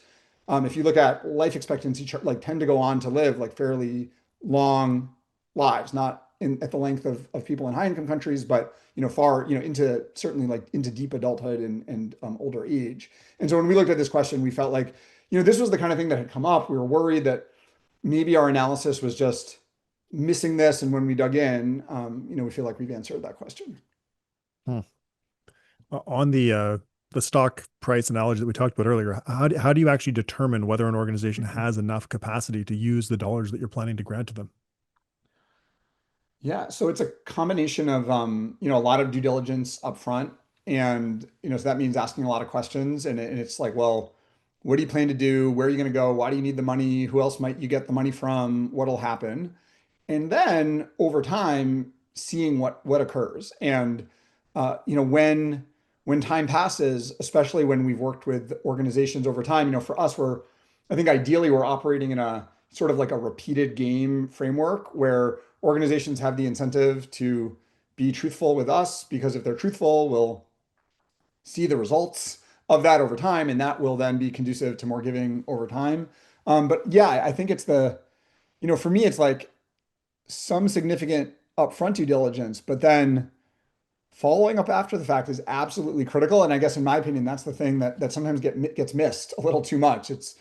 if you look at life expectancy, like tend to go on to live like fairly long lives, not at the length of people in high income countries, but far into certainly like into deep adulthood and older age. And so when we looked at this question, we felt like this was the kind of thing that had come up. We were worried that maybe our analysis was just missing this, and when we dug in, we feel like we've answered that question. Hmm. On the stock price analogy that we talked about earlier, how do you actually determine whether an organization has enough capacity to use the dollars that you're planning to grant to them? Yeah, so it's a combination of a lot of due diligence up front, and so that means asking a lot of questions, and it's like, well, what do you plan to do? Where are you going to go? Why do you need the money? Who else might you get the money from? What'll happen? And then over time, seeing what occurs. And when when time passes, especially when we've worked with organizations over time, for us, I think ideally we're operating in a sort of like a repeated game framework where organizations have the incentive to be truthful with us because if they're truthful, we'll see the results of that over time, and that will then be conducive to more giving over time. But yeah, I think for me, it's like some significant upfront due diligence, but then following up after the fact is absolutely critical. And I guess in my opinion, that's the thing that sometimes gets missed a little too much. It's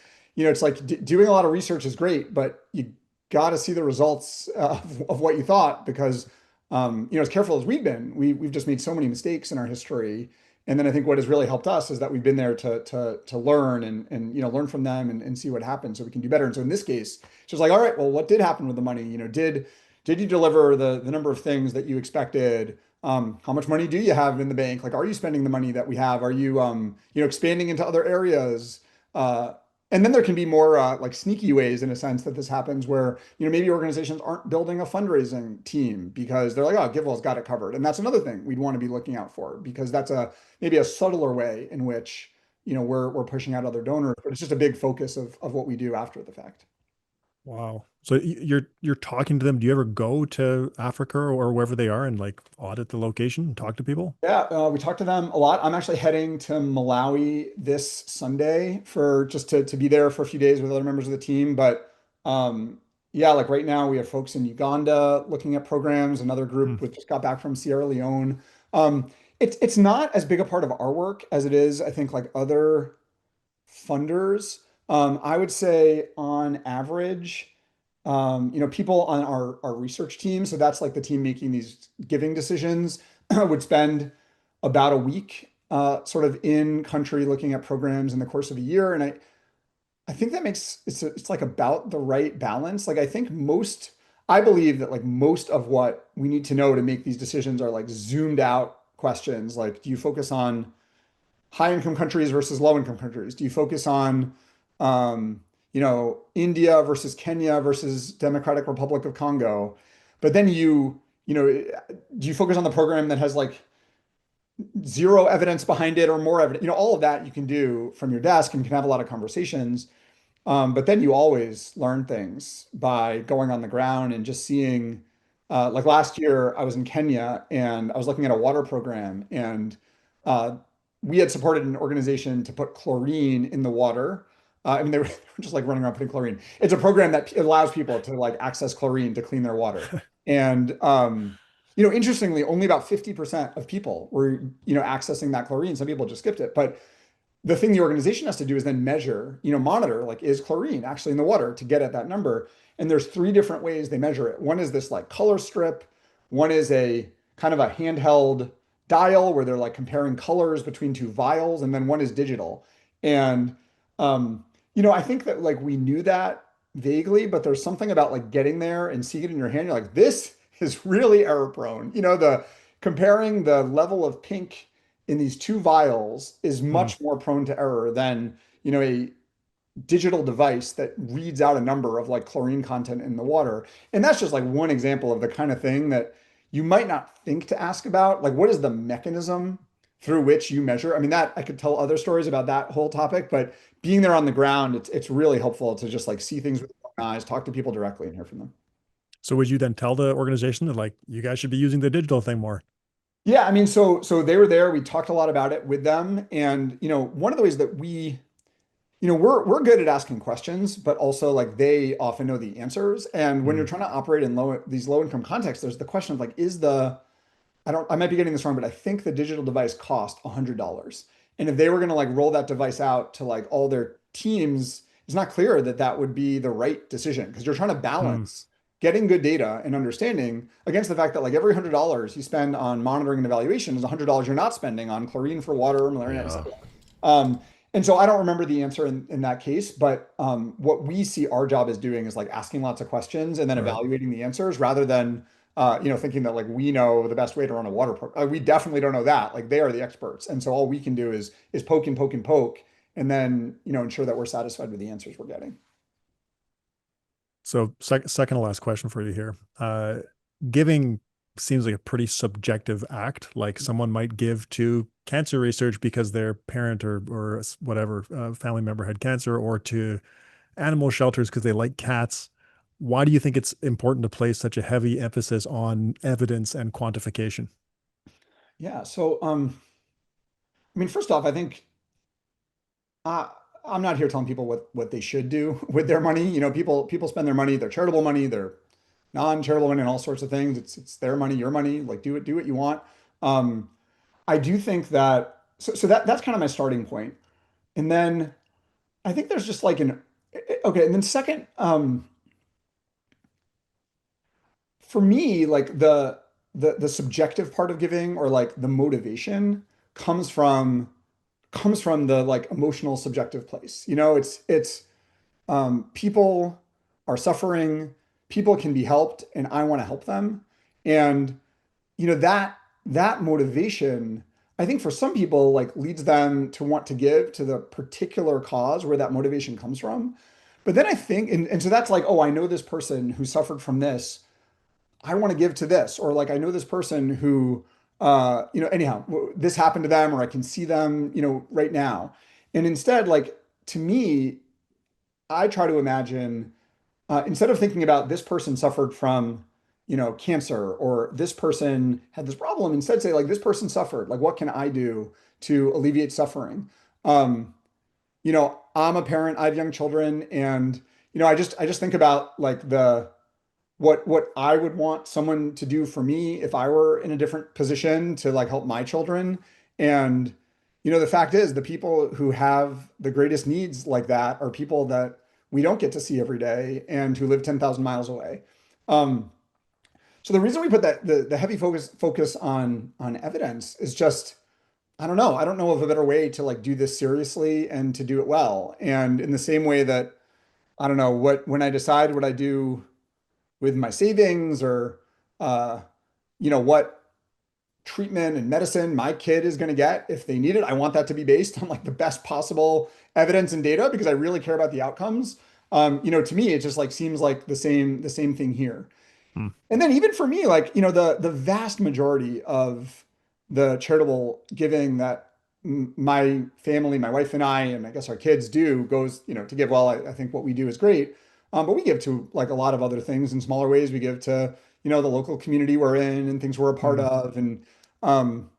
like doing a lot of research is great, but you got to see the results of what you thought because, as careful as we've been, we've just made so many mistakes in our history. And then I think what has really helped us is that we've been there to learn and learn from them and see what happens so we can do better. And so in this case, it's just like, all right, well, what did happen with the money? Did you deliver the number of things that you expected? How much money do you have in the bank? Like, are you spending the money that we have? Are you, expanding into other areas? And then there can be more like sneaky ways in a sense that this happens where, maybe organizations aren't building a fundraising team because they're like, oh, GiveWell's got it covered. And that's another thing we'd want to be looking out for because that's maybe a subtler way in which, we're pushing out other donors, but it's just a big focus of what we do after the fact. Wow. So you're talking to them. Do you ever go to Africa or wherever they are and like audit the location and talk to people? Yeah, we talk to them a lot. I'm actually heading to Malawi this Sunday for just to be there for a few days with other members of the team. But yeah, like right now we have folks in Uganda looking at programs. Another Hmm. group with just got back from Sierra Leone. It's not as big a part of our work as it is, I think, like other funders. I would say on average, people on our research team, so that's like the team making these giving decisions, would spend about a week sort of in country looking at programs in the course of a year. And I think that makes it's like about the right balance. Like I believe that like most of what we need to know to make these decisions are like zoomed out questions. Like, do you focus on high income countries versus low income countries? Do you focus on, India versus Kenya versus Democratic Republic of Congo? But then do you focus on the program that has like zero evidence behind it or more evidence? All of that you can do from your desk and you can have a lot of conversations. But then you always learn things by going on the ground and just seeing, like last year, I was in Kenya and I was looking at a water program, and uh, we had supported an organization to put chlorine in the water. I mean, they were just like running around putting chlorine. It's a program that allows people to like access chlorine to clean their water. And, interestingly, only about 50% of people were, accessing that chlorine. Some people just skipped it. But the thing the organization has to do is then measure, monitor, like, is chlorine actually in the water to get at that number? And there's three different ways they measure it. One is this like color strip. One is a kind of a handheld dial where they're like comparing colors between two vials. And then one is digital. And, I think that like we knew that vaguely, but there's something about like getting there and seeing it in your hand. You're like, this is really error prone. The comparing the level of pink in these two vials is Hmm. much more prone to error than a digital device that reads out a number of like chlorine content in the water. And that's just like one example of the kind of thing that you might not think to ask about. Like, what is the mechanism through which you measure? I mean, that I could tell other stories about that whole topic, but being there on the ground, it's really helpful to just like see things with your own eyes, talk to people directly and hear from them. So would you then tell the organization that like you guys should be using the digital thing more? Yeah, I mean, so they were there. We talked a lot about it with them, and one of the ways that we're good at asking questions, but also like they often know the answers. And when Hmm. you're trying to operate in these low income contexts, there's the question of like, I might be getting this wrong, but I think the digital device cost $100. And if they were going to like roll that device out to like all their teams, it's not clear that that would be the right decision because you're trying to Hmm. balance getting good data and understanding against the fact that like every $100 you spend on monitoring and evaluation is $100 you're not spending on chlorine for water, malaria, et Yeah. cetera. Um, and so I don't remember the answer in that case, but what we see our job as doing is like asking lots of questions and then Right. evaluating the answers rather than thinking that like we know the best way to run a water program. We definitely don't know that. Like they are the experts, and so all we can do is poke and poke and poke, and then ensure that we're satisfied with the answers we're getting. So second to last question for you here. Giving seems like a pretty subjective act. Like someone might give to cancer research because their parent or whatever family member had cancer, or to animal shelters because they like cats. Why do you think it's important to place such a heavy emphasis on evidence and quantification? Yeah. So, I mean, first off, I think uh, I'm not here telling people what they should do with their money. You know, people spend their money, their charitable money, their non-charitable money, and all sorts of things. It's their money, your money. Like, do what you want. Um, I do think that so that's kind of my starting point. And then I think there's just like an okay, and then second, for me, like the subjective part of giving, or like the motivation, comes from the like emotional subjective place. You know, it's people are suffering, people can be helped, and I want to help them. And you know, that motivation, I think for some people like leads them to want to give to the particular cause where that motivation comes from. But then I think, and so that's like, oh, I know this person who suffered from this, I want to give to this. Or like, I know this person who, you know, anyhow, this happened to them, or I can see them, you know, right now. And instead, like, to me, I try to imagine, instead of thinking about this person suffered from, you know, cancer, or this person had this problem, instead say like, this person suffered, like, what can I do to alleviate suffering? You know, I'm a parent, I have young children, and, you know, I just think about like what I would want someone to do for me if I were in a different position to like help my children. And, you know, the fact is, the people who have the greatest needs like that are people that we don't get to see every day and who live 10,000 miles away. Um, so the reason we put that the heavy focus on evidence is just, I don't know. I don't know of a better way to like do this seriously and to do it well. And in the same way that, I don't know, when I decide what I do with my savings, or uh, you know, what treatment and medicine my kid is going to get if they need it, I want that to be based on like the best possible evidence and data, because I really care about the outcomes. You know, to me, it just like seems like the same thing here. Hmm. And then even for me, like, you know, the vast majority of the charitable giving that my family, my wife and I, and I guess our kids do, goes, you know, to GiveWell. I think what we do is great. But we give to like a lot of other things in smaller ways. We give to, you know, the local community we're in and things we're a part Hmm. of. And um,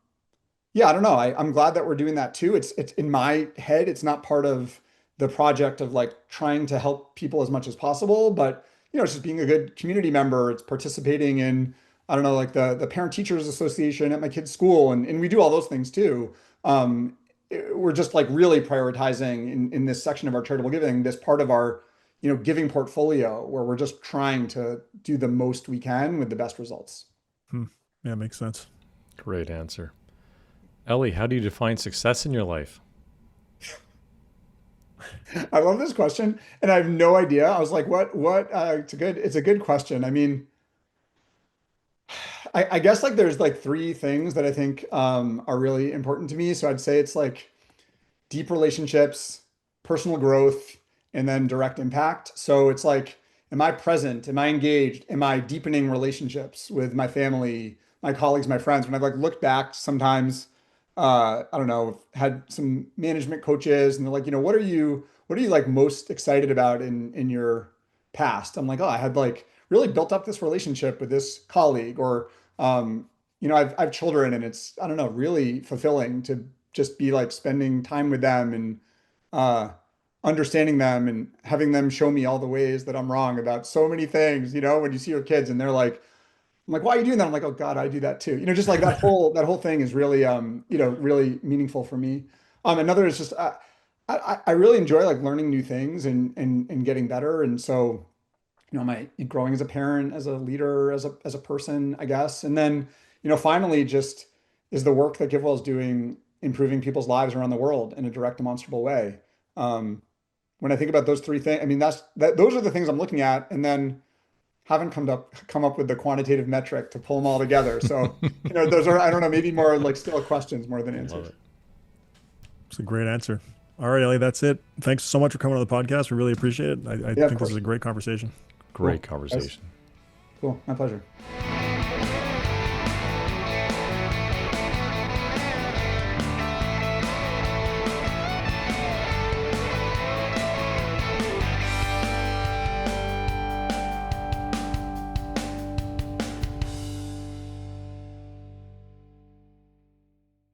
yeah, I don't know. I'm glad that we're doing that too. It's in my head, it's not part of the project of like trying to help people as much as possible, but you know, it's just being a good community member. It's participating in, I don't know, like the Parent Teachers Association at my kid's school, and we do all those things too. We're just like really prioritizing in this section of our charitable giving, this part of our, you know, giving portfolio, where we're just trying to do the most we can with the best results. Hmm. Yeah, makes sense. Great answer. Elie, how do you define success in your life? I love this question, and I have no idea. I was like, what? It's a good question. I mean, I guess like there's like three things that I think are really important to me. So I'd say it's like deep relationships, personal growth, and then direct impact. So it's like, am I present? Am I engaged? Am I deepening relationships with my family, my colleagues, my friends? When I've like looked back sometimes, I don't know, had some management coaches, and they're like, you know, what are you like most excited about in your past? I'm like, oh, I had like really built up this relationship with this colleague, or you know, I have children, and it's, I don't know, really fulfilling to just be like spending time with them, and uh, understanding them, and having them show me all the ways that I'm wrong about so many things. You know, when you see your kids and they're like, I'm like, why are you doing that? I'm like, oh God, I do that too. You know, just like that whole thing is really, you know, really meaningful for me. Another is just, I really enjoy like learning new things, and getting better. And so, you know, my growing as a parent, as a leader, as a person, I guess. And then, you know, finally, just is the work that GiveWell is doing, improving people's lives around the world in a direct, demonstrable way. Um, when I think about those three things, I mean, those are the things I'm looking at, and then haven't come up with the quantitative metric to pull them all together. So, you know, those are, I don't know, maybe more like still questions more than Love answers. it. It's a great answer. All right, Elie, that's it. Thanks so much for coming on the podcast. We really appreciate it. I Yeah, of think this is course. a great conversation. Great Cool. Yes. conversation. Cool. My pleasure.